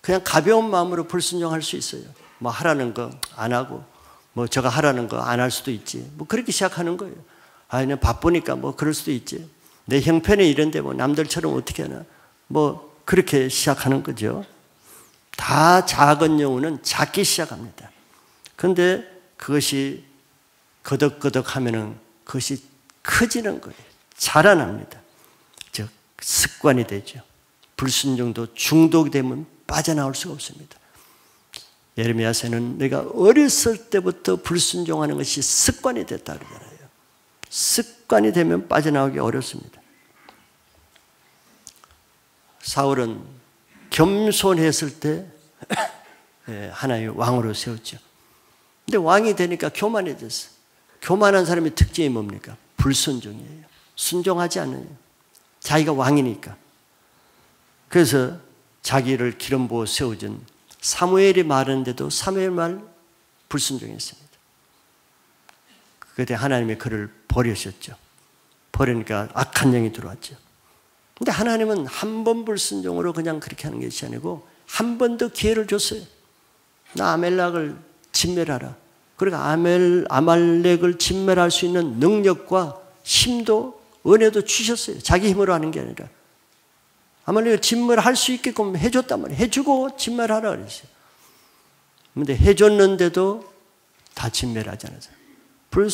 그냥 가벼운 마음으로 불순종할 수 있어요. 뭐 하라는 거 안 하고 뭐 저가 하라는 거 안 할 수도 있지. 뭐 그렇게 시작하는 거예요. 아니 바쁘니까 뭐 그럴 수도 있지. 내 형편이 이런데 뭐 남들처럼 어떻게 하나. 뭐 그렇게 시작하는 거죠. 다 작은 여우는 작기 시작합니다. 그런데 그것이 거덕거덕 하면은 그것이 커지는 거예요. 자라납니다. 즉 습관이 되죠. 불순종도 중독이 되면 빠져나올 수가 없습니다. 예레미야서는 내가 어렸을 때부터 불순종하는 것이 습관이 됐다 그러잖아요. 습관이 되면 빠져나오기 어렵습니다. 사울은 겸손했을 때 하나의 왕으로 세웠죠. 근데 왕이 되니까 교만해졌어요. 교만한 사람의 특징이 뭡니까? 불순종이에요. 순종하지 않아요. 자기가 왕이니까. 그래서 자기를 기름 부어 세워준 사무엘이 말하는데도 사무엘 말 불순종했습니다. 그때 하나님이 그를 버리셨죠. 버리니까 악한 영이 들어왔죠. 근데 하나님은 한 번 불순종으로 그냥 그렇게 하는 것이 아니고 한 번 더 기회를 줬어요. 나 아멜렉을 진멸하라. 그리고 아말렉을 진멸할 수 있는 능력과 힘도 은혜도 주셨어요. 자기 힘으로 하는 게 아니라. 아말렉을 진멸할 수 있게끔 해줬단 말이에요. 해주고 진멸하라 그랬어요. 그런데 해줬는데도 다 진멸하지 않았어요.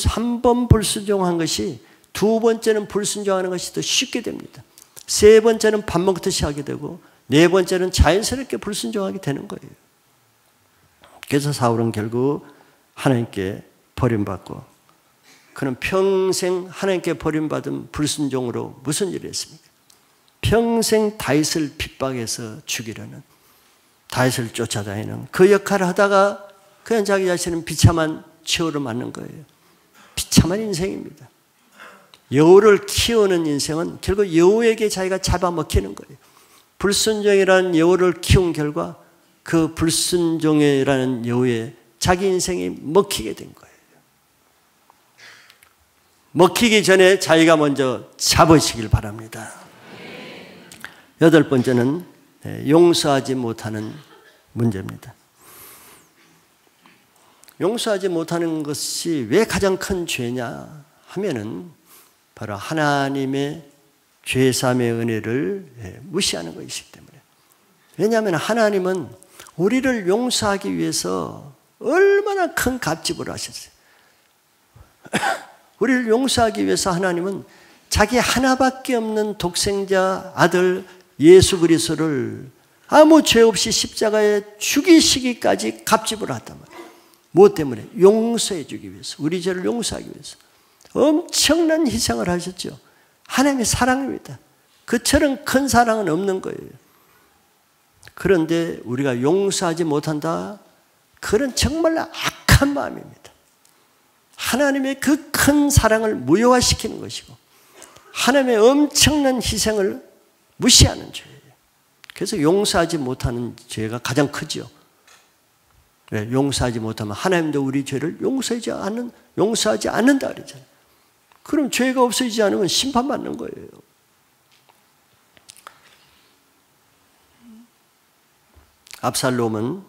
한 번 불순종한 것이 두 번째는 불순종하는 것이 더 쉽게 됩니다. 세 번째는 밥 먹듯이 하게 되고 네 번째는 자연스럽게 불순종하게 되는 거예요. 그래서 사울은 결국 하나님께 버림받고 그는 평생 하나님께 버림받은 불순종으로 무슨 일을 했습니까? 평생 다윗을 핍박해서 죽이려는 다윗을 쫓아다니는 그 역할을 하다가 그냥 자기 자신은 비참한 최후를 맞는 거예요. 비참한 인생입니다. 여우를 키우는 인생은 결국 여우에게 자기가 잡아먹히는 거예요. 불순종이라는 여우를 키운 결과 그 불순종이라는 여우에 자기 인생이 먹히게 된 거예요. 먹히기 전에 자기가 먼저 잡으시길 바랍니다. 8번째는 용서하지 못하는 문제입니다. 용서하지 못하는 것이 왜 가장 큰 죄냐 하면은 바로 하나님의 죄사함의 은혜를 무시하는 것이기 때문에. 왜냐하면 하나님은 우리를 용서하기 위해서 얼마나 큰 값지불을 하셨어요. 우리를 용서하기 위해서 하나님은 자기 하나밖에 없는 독생자 아들 예수 그리스도를 아무 죄 없이 십자가에 죽이시기까지 값지불을 했단 말이에요. 무엇 때문에? 용서해 주기 위해서, 우리 죄를 용서하기 위해서 엄청난 희생을 하셨죠. 하나님의 사랑입니다. 그처럼 큰 사랑은 없는 거예요. 그런데 우리가 용서하지 못한다? 그런 정말 악한 마음입니다. 하나님의 그 큰 사랑을 무효화시키는 것이고 하나님의 엄청난 희생을 무시하는 죄예요. 그래서 용서하지 못하는 죄가 가장 크죠. 왜? 용서하지 못하면 하나님도 우리 죄를 용서하지 않는다 그러잖아요. 그럼 죄가 없어지지 않으면 심판받는 거예요. 압살롬은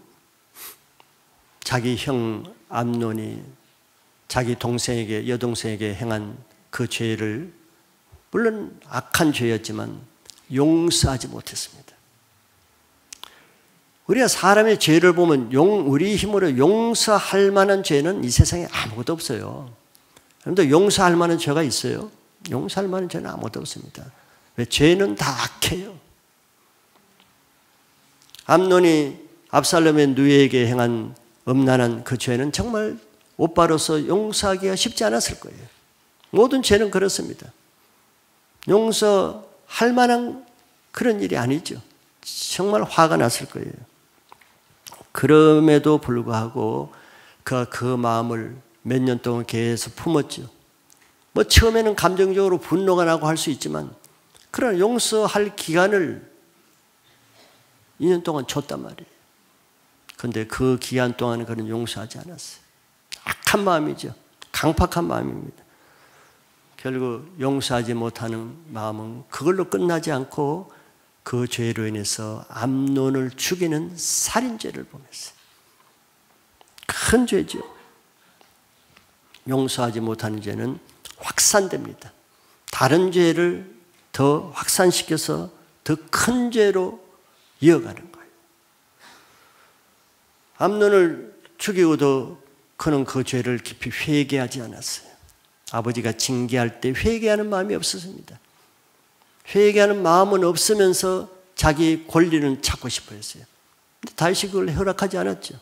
자기 형 암논이 자기 동생에게, 여동생에게 행한 그 죄를 물론 악한 죄였지만 용서하지 못했습니다. 우리가 사람의 죄를 보면 우리 힘으로 용서할 만한 죄는 이 세상에 아무것도 없어요. 그런데 용서할 만한 죄가 있어요? 용서할 만한 죄는 아무것도 없습니다. 왜? 죄는 다 악해요. 암논이 압살롬의 누이에게 행한 음란한 그 죄는 정말 오빠로서 용서하기가 쉽지 않았을 거예요. 모든 죄는 그렇습니다. 용서할 만한 그런 일이 아니죠. 정말 화가 났을 거예요. 그럼에도 불구하고 그 마음을 몇 년 동안 계속 품었죠. 뭐 처음에는 감정적으로 분노가 나고 할 수 있지만 그러나 용서할 기간을 2년 동안 줬단 말이에요. 그런데 그 기간 동안 그는 용서하지 않았어요. 악한 마음이죠. 강팍한 마음입니다. 결국 용서하지 못하는 마음은 그걸로 끝나지 않고 그 죄로 인해서 암논을 죽이는 살인죄를 범했어요. 큰 죄죠. 용서하지 못하는 죄는 확산됩니다. 다른 죄를 더 확산시켜서 더 큰 죄로 이어가는 거예요. 암논을 죽이고도 그는 그 죄를 깊이 회개하지 않았어요. 아버지가 징계할 때 회개하는 마음이 없었습니다. 회개하는 마음은 없으면서 자기 권리는 찾고 싶어 했어요. 근데 다윗이 그걸 허락하지 않았죠.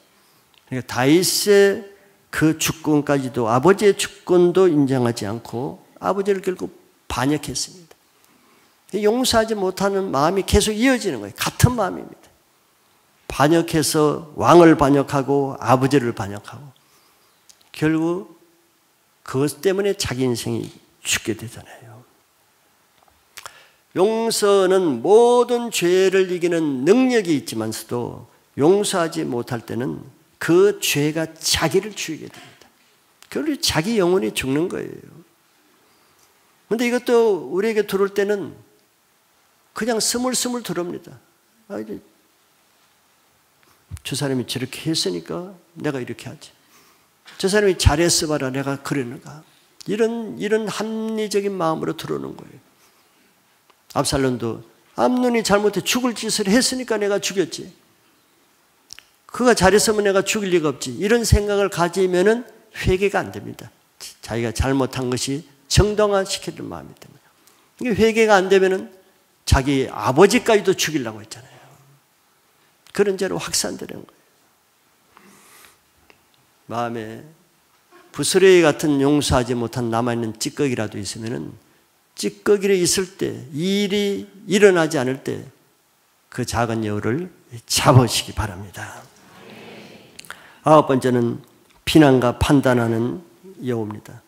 그러니까 다윗의 그 주권까지도 아버지의 주권도 인정하지 않고 아버지를 결국 반역했습니다. 용서하지 못하는 마음이 계속 이어지는 거예요. 같은 마음입니다. 반역해서 왕을 반역하고 아버지를 반역하고 결국 그것 때문에 자기 인생이 죽게 되잖아요. 용서는 모든 죄를 이기는 능력이 있지만서도 용서하지 못할 때는 그 죄가 자기를 죽이게 됩니다. 결국 자기 영혼이 죽는 거예요. 그런데 이것도 우리에게 들어올 때는 그냥 스물스물 들어옵니다. 저 사람이 저렇게 했으니까 내가 이렇게 하지. 저 사람이 잘했어 봐라 내가 그랬는가. 이런 합리적인 마음으로 들어오는 거예요. 압살롬도 암논이 잘못해 죽을 짓을 했으니까 내가 죽였지. 그가 잘했으면 내가 죽일 리가 없지. 이런 생각을 가지면은 회개가 안 됩니다. 자기가 잘못한 것이 정당화시키는 마음이 때문에. 이게 회개가 안 되면은 자기 아버지까지도 죽이려고 했잖아요. 그런 죄로 확산되는 거예요. 마음에 부스러기 같은 용서하지 못한 남아있는 찌꺼기라도 있으면은 찌꺼기를 있을 때, 일이 일어나지 않을 때 그 작은 여우를 잡으시기 바랍니다. 9번째는 비난과 판단하는 여우입니다.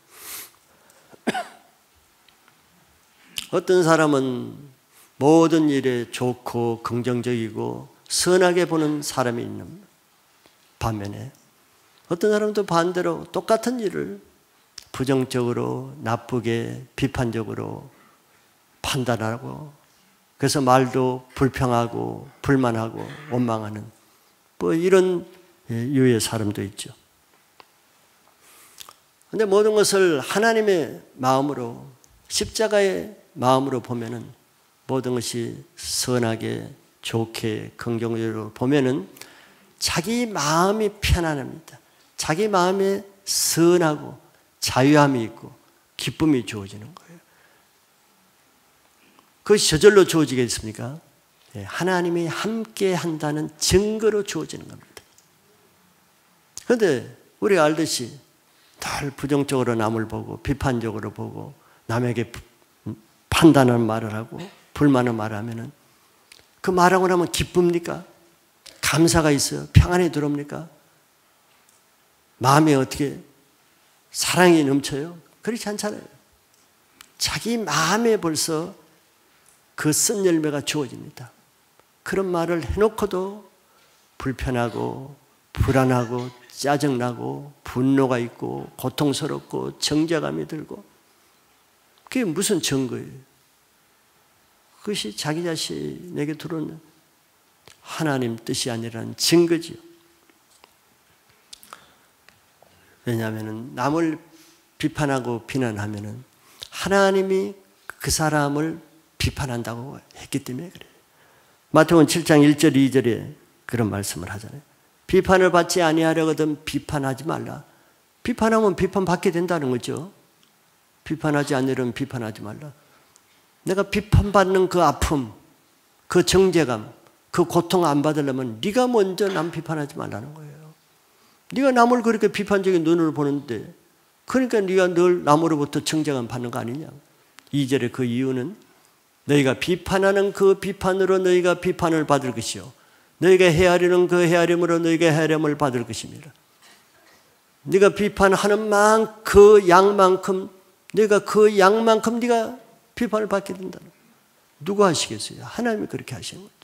어떤 사람은 모든 일에 좋고 긍정적이고 선하게 보는 사람이 있는 반면에 어떤 사람도 반대로 똑같은 일을 부정적으로 나쁘게 비판적으로 판단하고 그래서 말도 불평하고 불만하고 원망하는 뭐 이런 유의 사람도 있죠. 근데 모든 것을 하나님의 마음으로, 십자가의 마음으로 보면은 모든 것이 선하게, 좋게, 긍정적으로 보면은 자기 마음이 편안합니다. 자기 마음에 선하고 자유함이 있고 기쁨이 주어지는 거예요. 그것이 저절로 주어지겠습니까? 하나님이 함께 한다는 증거로 주어지는 겁니다. 그런데 우리가 알듯이 늘 부정적으로 남을 보고 비판적으로 보고 남에게 판단하는 말을 하고 불만의 말을 하면은 그 말하고 나면 기쁩니까? 감사가 있어요? 평안이 들어옵니까? 마음에 어떻게 사랑이 넘쳐요? 그렇지 않잖아요. 자기 마음에 벌써 그 쓴 열매가 주어집니다. 그런 말을 해놓고도 불편하고 불안하고 짜증나고 분노가 있고 고통스럽고 정죄감이 들고 그게 무슨 증거예요? 그것이 자기 자신에게 들어오는 하나님 뜻이 아니라는 증거지요. 왜냐하면 남을 비판하고 비난하면 하나님이 그 사람을 비판한다고 했기 때문에 그래요. 마태복음 7장 1절 2절에 그런 말씀을 하잖아요. 비판을 받지 아니하려거든 비판하지 말라. 비판하면 비판받게 된다는 거죠. 비판하지 않으려면 비판하지 말라. 내가 비판받는 그 아픔, 그 정죄감, 그 고통 안 받으려면 네가 먼저 남 비판하지 말라는 거예요. 네가 남을 그렇게 비판적인 눈으로 보는데 그러니까 네가 늘 남으로부터 정죄감 받는 거 아니냐. 2절의 그 이유는 너희가 비판하는 그 비판으로 너희가 비판을 받을 것이요 너희가 헤아리는 그 헤아림으로 너희가 헤아림을 받을 것입니다. 네가 비판하는 그 양만큼 네가 그 양만큼 네가 비판을 받게 된다. 누가 하시겠어요? 하나님이 그렇게 하시는 거죠.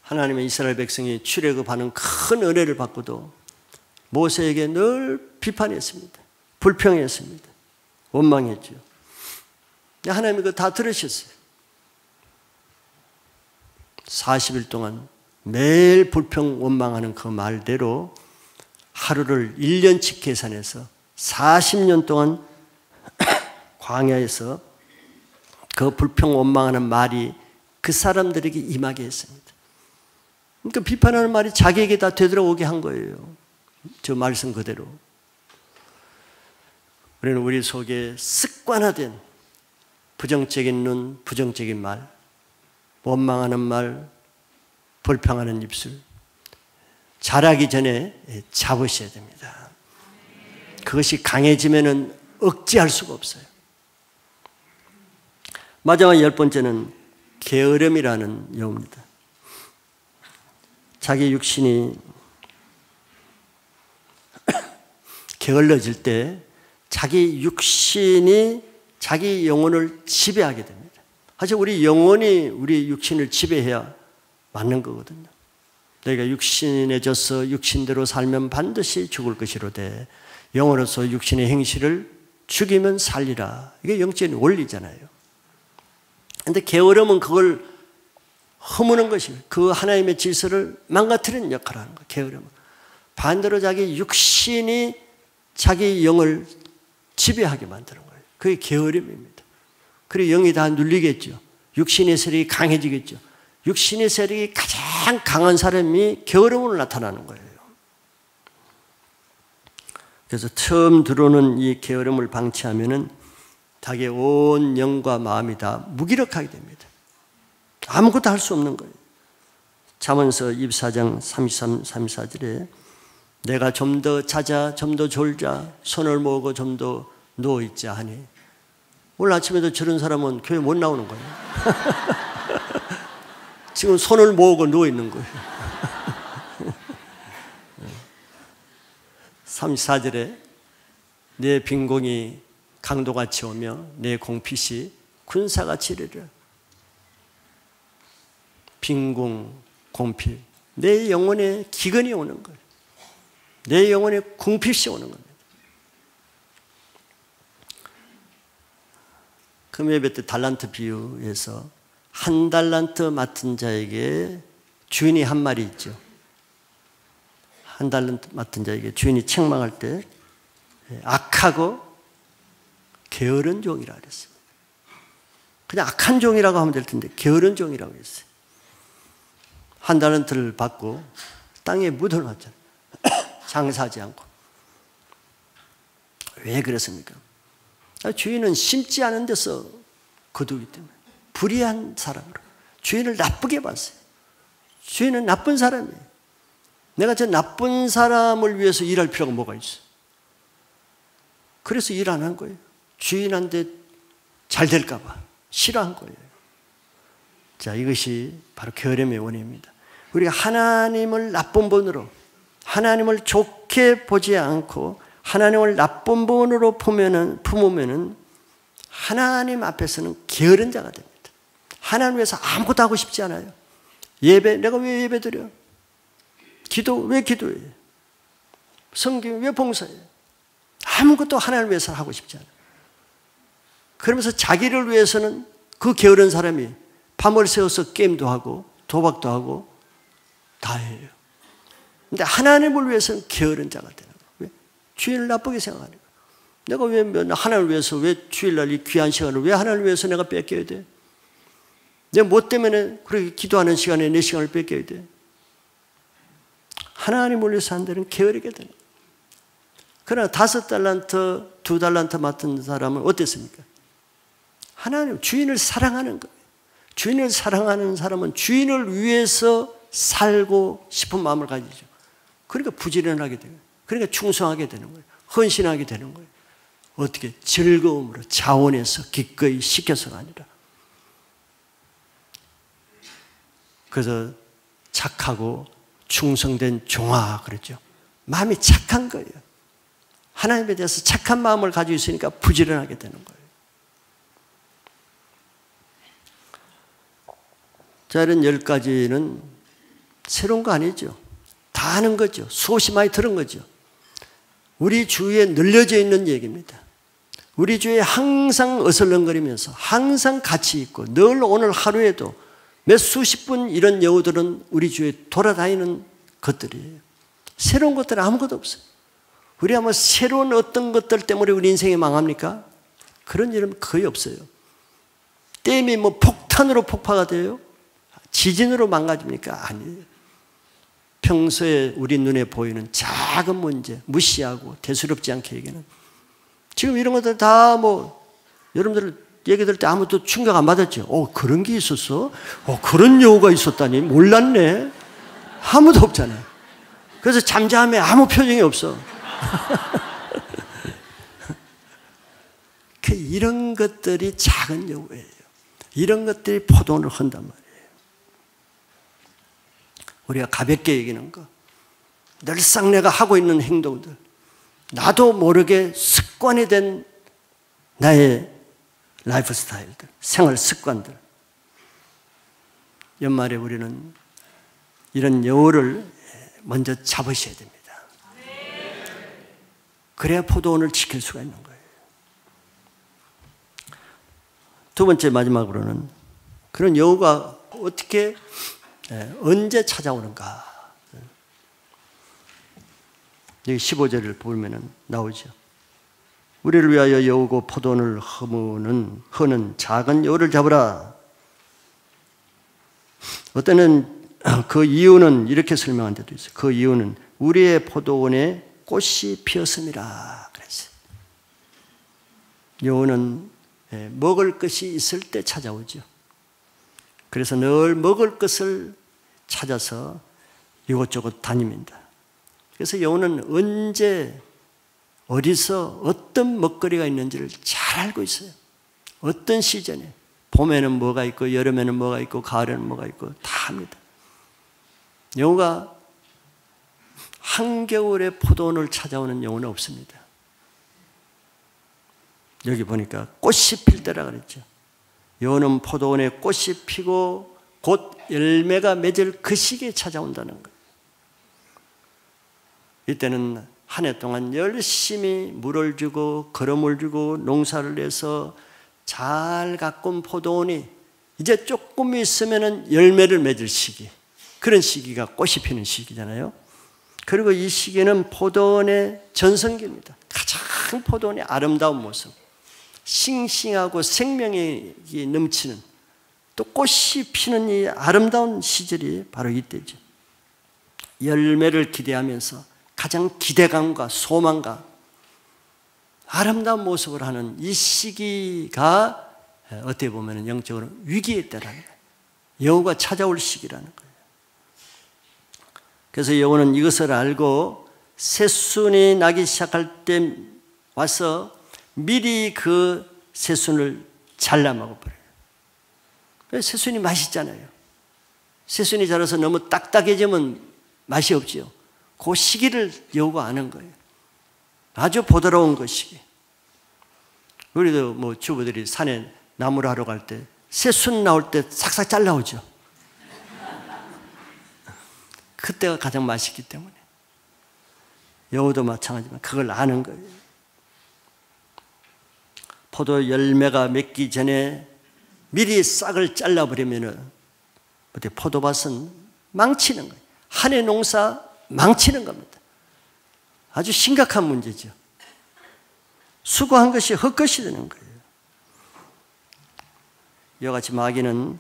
하나님의 이스라엘 백성이 출애굽하는 큰 은혜를 받고도 모세에게 늘 비판했습니다. 불평했습니다. 원망했죠. 하나님이 그거 다 들으셨어요. 40일 동안 매일 불평 원망하는 그 말대로 하루를 1년치 계산해서 40년 동안 광야에서 그 불평 원망하는 말이 그 사람들에게 임하게 했습니다. 그러니까 비판하는 말이 자기에게 다 되돌아오게 한 거예요. 저 말씀 그대로. 우리는 우리 속에 습관화된 부정적인 눈, 부정적인 말, 원망하는 말, 불평하는 입술 자라기 전에 잡으셔야 됩니다. 그것이 강해지면은 억제할 수가 없어요. 마지막 10번째는 게으름이라는 용어입니다. 자기 육신이 게을러질 때 자기 육신이 자기 영혼을 지배하게 됩니다. 사실 우리 영혼이 우리 육신을 지배해야 맞는 거거든요. 너희가 육신에 져서 육신대로 살면 반드시 죽을 것이로되 영으로서 육신의 행실을 죽이면 살리라. 이게 영적인 원리잖아요. 그런데 게으름은 그걸 허무는 것이에요. 그 하나님의 질서를 망가뜨리는 역할을 하는 거예요. 게으름은. 반대로 자기 육신이 자기 영을 지배하게 만드는 거예요. 그게 게으름입니다. 그리고 영이 다 눌리겠죠. 육신의 세력이 강해지겠죠. 육신의 세력이 가장 강한 사람이 게으름으로 나타나는 거예요. 그래서 처음 들어오는 이 게으름을 방치하면은 자기의 온 영과 마음이 다 무기력하게 됩니다. 아무것도 할 수 없는 거예요. 잠언서 24장 33, 34절에 내가 좀 더 자자, 좀 더 졸자, 손을 모으고 좀 더 누워있자 하니 오늘 아침에도 저런 사람은 교회 못 나오는 거예요. 지금 손을 모으고 누워있는 거예요. 34절에 내 빈공이 강도같이 오며 내 공핏이 군사같이 이르리라. 빈공, 공핏, 내 영혼에 기근이 오는 거예요. 내 영혼에 궁핍이 오는 겁니다. 금예배 때 달란트 비유에서 한 달란트 맡은 자에게 주인이 한 말이 있죠. 한 달란트 맡은 자에게 주인이 책망할 때 악하고 게으른 종이라 그랬습니다. 그냥 악한 종이라고 하면 될 텐데 게으른 종이라고 했어요. 한 달란트를 받고 땅에 묻어놨잖아요. 장사하지 않고. 왜 그랬습니까? 주인은 심지 않은 데서 거두기 때문에 불의한 사람으로 주인을 나쁘게 봤어요. 주인은 나쁜 사람이에요. 내가 저 나쁜 사람을 위해서 일할 필요가 뭐가 있어요? 그래서 일 안 한 거예요. 주인한테 잘 될까 봐 싫어한 거예요. 자, 이것이 바로 게으름의 원인입니다. 우리가 하나님을 나쁜 분으로, 하나님을 좋게 보지 않고 하나님을 나쁜 분으로 품으면은 하나님 앞에서는 게으른 자가 됩니다. 하나님 위해서 아무것도 하고 싶지 않아요. 예배, 내가 왜 예배 드려? 기도, 왜 기도해? 성경, 왜 봉사해? 아무것도 하나님을 위해서 하고 싶지 않아요. 그러면서 자기를 위해서는 그 게으른 사람이 밤을 새워서 게임도 하고 도박도 하고 다 해요. 근데 하나님을 위해서는 게으른 자가 되는 거예요. 왜? 주인을 나쁘게 생각하는 거예요. 내가 왜 하나님을 위해서 왜 주일날 이 귀한 시간을 왜 하나님을 위해서 내가 뺏겨야 돼? 내 뭐 때문에 그렇게 기도하는 시간에 내 시간을 뺏겨야 돼? 하나님을 위해서 한 데는 게으르게 되는 거예요. 그러나 5달란트, 2달란트 맡은 사람은 어땠습니까? 하나님, 주인을 사랑하는 거예요. 주인을 사랑하는 사람은 주인을 위해서 살고 싶은 마음을 가지죠. 그러니까 부지런하게 되는 거예요. 그러니까 충성하게 되는 거예요. 헌신하게 되는 거예요. 어떻게? 즐거움으로, 자원해서 기꺼이 시켜서가 아니라. 그래서 착하고 충성된 종아 그랬죠. 마음이 착한 거예요. 하나님에 대해서 착한 마음을 가지고 있으니까 부지런하게 되는 거예요. 자, 이런 10가지는 새로운 거 아니죠. 다 아는 거죠. 수없이 많이 들은 거죠. 우리 주위에 늘려져 있는 얘기입니다. 우리 주위에 항상 어슬렁거리면서 항상 같이 있고 늘 오늘 하루에도 몇 수십 분 이런 여우들은 우리 주위에 돌아다니는 것들이에요. 새로운 것들은 아무것도 없어요. 우리가 뭐 새로운 어떤 것들 때문에 우리 인생이 망합니까? 그런 일은 거의 없어요. 댐이 뭐 폭탄으로 폭파가 돼요? 지진으로 망가집니까? 아니에요. 평소에 우리 눈에 보이는 작은 문제, 무시하고 대수롭지 않게 얘기는. 지금 이런 것들 다 뭐, 여러분들 얘기 들을 때 아무도 충격 안 받았죠? 그런 게 있었어? 그런 여우가 있었다니? 몰랐네? 아무도 없잖아요. 그래서 잠잠해 아무 표정이 없어. 이런 것들이 작은 여우예요. 이런 것들이 포도원을 흔단 말이에요. 우리가 가볍게 얘기하는 거, 늘상 내가 하고 있는 행동들, 나도 모르게 습관이 된 나의 라이프 스타일들, 생활 습관들. 연말에 우리는 이런 여우를 먼저 잡으셔야 됩니다. 그래야 포도원을 지킬 수가 있는 거예요. 두 번째 마지막으로는 그런 여우가 어떻게 언제 찾아오는가. 여기 15절을 보면 나오죠. 우리를 위하여 여우고 포도원을 허는 작은 여우를 잡으라. 어때는 그 이유는 이렇게 설명한 데도 있어요. 그 이유는 우리의 포도원에 꽃이 피었음이라 그랬어요. 여우는 먹을 것이 있을 때 찾아오죠. 그래서 늘 먹을 것을 찾아서 이곳저곳 다닙니다. 그래서 여우는 언제 어디서 어떤 먹거리가 있는지를 잘 알고 있어요. 어떤 시즌에, 봄에는 뭐가 있고 여름에는 뭐가 있고 가을에는 뭐가 있고 다 합니다. 여우가 한겨울에 포도원을 찾아오는 여우는 없습니다. 여기 보니까 꽃이 필 때라 그랬죠. 여우는 포도원에 꽃이 피고 곧 열매가 맺을 그 시기에 찾아온다는 거예요. 이때는 한 해 동안 열심히 물을 주고 거름을 주고 농사를 해서 잘 가꾼 포도원이 이제 조금 있으면 열매를 맺을 시기, 그런 시기가 꽃이 피는 시기잖아요. 그리고 이 시기는 포도원의 전성기입니다. 가장 포도원의 아름다운 모습, 싱싱하고 생명이 넘치는, 또 꽃이 피는 이 아름다운 시절이 바로 이때죠. 열매를 기대하면서 가장 기대감과 소망과 아름다운 모습을 하는 이 시기가 어떻게 보면 영적으로 위기에 있다라는 거예요. 여호가 찾아올 시기라는 거예요. 그래서 여호와는 이것을 알고 새순이 나기 시작할 때 와서 미리 그 새순을 잘라 먹어버려요. 새순이 맛있잖아요. 새순이 자라서 너무 딱딱해지면 맛이 없지요. 그 시기를 여호가 아는 거예요. 아주 보드러운 그 시기. 우리도 뭐 주부들이 산에 나무를 하러 갈 때 새순 나올 때 싹싹 잘라오죠. 그때가 가장 맛있기 때문에. 여호도 마찬가지지만 그걸 아는 거예요. 포도 열매가 맺기 전에 미리 싹을 잘라버리면 포도밭은 망치는 거예요. 한 해 농사 망치는 겁니다. 아주 심각한 문제죠. 수고한 것이 헛것이 되는 거예요. 이와 같이 마귀는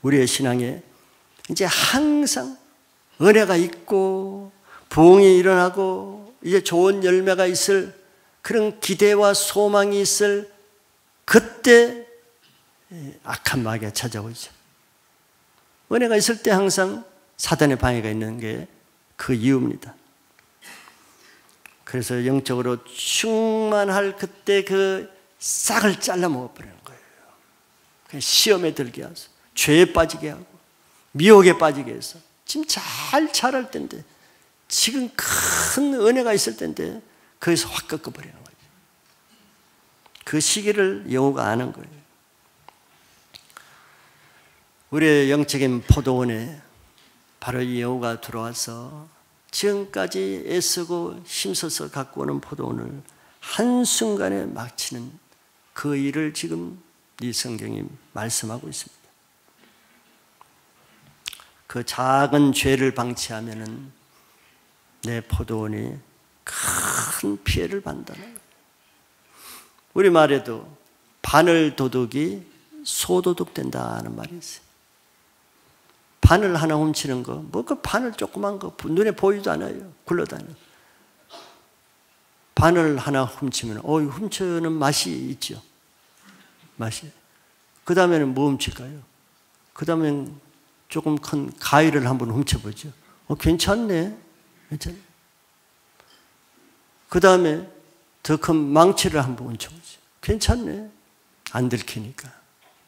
우리의 신앙에 이제 항상 은혜가 있고 부흥이 일어나고 이제 좋은 열매가 있을 그런 기대와 소망이 있을 그때 악한 마귀가 찾아오죠. 은혜가 있을 때 항상 사단의 방해가 있는 게 그 이유입니다. 그래서 영적으로 충만할 그때 그 싹을 잘라 먹어버리는 거예요. 그냥 시험에 들게 해서 죄에 빠지게 하고 미혹에 빠지게 해서 지금 잘 자랄 때인데 지금 큰 은혜가 있을 때인데 거기서 확 꺾어버리는 거죠. 그 시기를 여호가 아는 거예요. 우리의 영적인 포도원에 바로 이 여호가 들어와서 지금까지 애쓰고 힘써서 갖고 오는 포도원을 한순간에 막치는 그 일을 지금 이 성경이 말씀하고 있습니다. 그 작은 죄를 방치하면은 내 포도원이 큰 피해를 받는다는 거예요. 우리말에도 바늘 도둑이 소도둑 된다는 말이 있어요. 바늘 하나 훔치는 거, 뭐 그 바늘 조그만 거 눈에 보이지도 않아요. 굴러다녀. 바늘 하나 훔치면 훔쳐는 맛이 있죠. 맛이. 그 다음에는 뭐 훔칠까요? 그 다음엔 조금 큰 가위를 한번 훔쳐보죠. 괜찮네. 괜찮네. 그 다음에 더 큰 망치를 한번 훔쳐보죠. 괜찮네. 안 들키니까.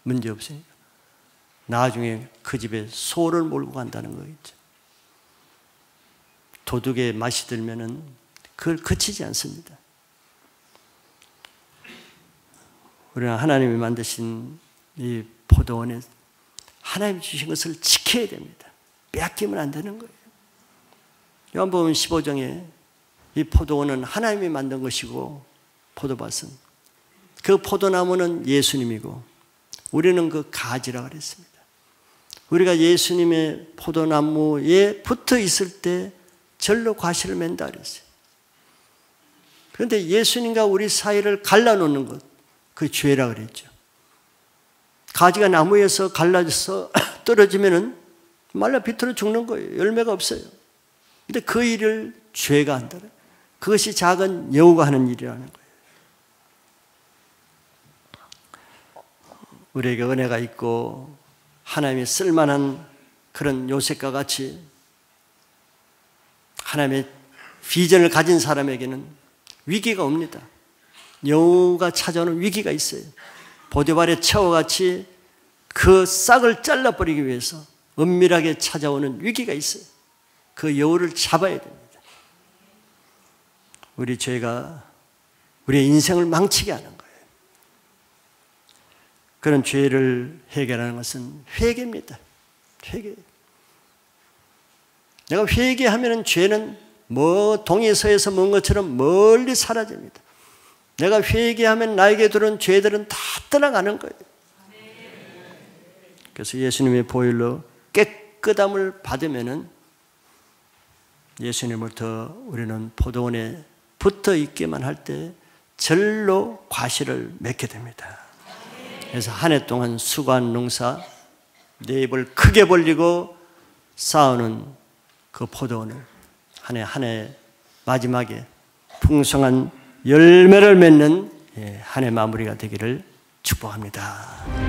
문제 없으니까. 나중에 그 집에 소를 몰고 간다는 거겠죠. 도둑의 맛이 들면은 그걸 그치지 않습니다. 우리는 하나님이 만드신 이 포도원에 하나님이 주신 것을 지켜야 됩니다. 빼앗기면 안 되는 거예요. 요한복음 15장에 이 포도원은 하나님이 만든 것이고 포도밭은 그 포도나무는 예수님이고 우리는 그 가지라 그랬습니다. 우리가 예수님의 포도나무에 붙어 있을 때 절로 과실을 맺는다 그랬어요. 그런데 예수님과 우리 사이를 갈라놓는 것, 그 죄라 그랬죠. 가지가 나무에서 갈라져서 떨어지면은 말라 비틀어 죽는 거예요. 열매가 없어요. 근데 그 일을 죄가 한다. 그것이 작은 여우가 하는 일이라는 거예요. 우리에게 은혜가 있고 하나님이 쓸만한 그런 요셉과 같이 하나님의 비전을 가진 사람에게는 위기가 옵니다. 여우가 찾아오는 위기가 있어요. 보디발의 처와 같이 그 싹을 잘라버리기 위해서 은밀하게 찾아오는 위기가 있어요. 그 여우를 잡아야 됩니다. 우리 죄가 우리의 인생을 망치게 하는 거예요. 그런 죄를 해결하는 것은 회개입니다. 회개. 내가 회개하면 죄는 뭐 동에서에서 먼 것처럼 멀리 사라집니다. 내가 회개하면 나에게 들어온 죄들은 다 떠나가는 거예요. 그래서 예수님의 보혈로 깨끗함을 받으면은 예수님으로부터 우리는 포도원에 붙어 있기만 할 때 절로 과실을 맺게 됩니다. 그래서 한 해 동안 수고한 농사, 내 입을 크게 벌리고 쌓아놓은 그 포도원을 한 해 마지막에 풍성한 열매를 맺는 한 해 마무리가 되기를 축복합니다.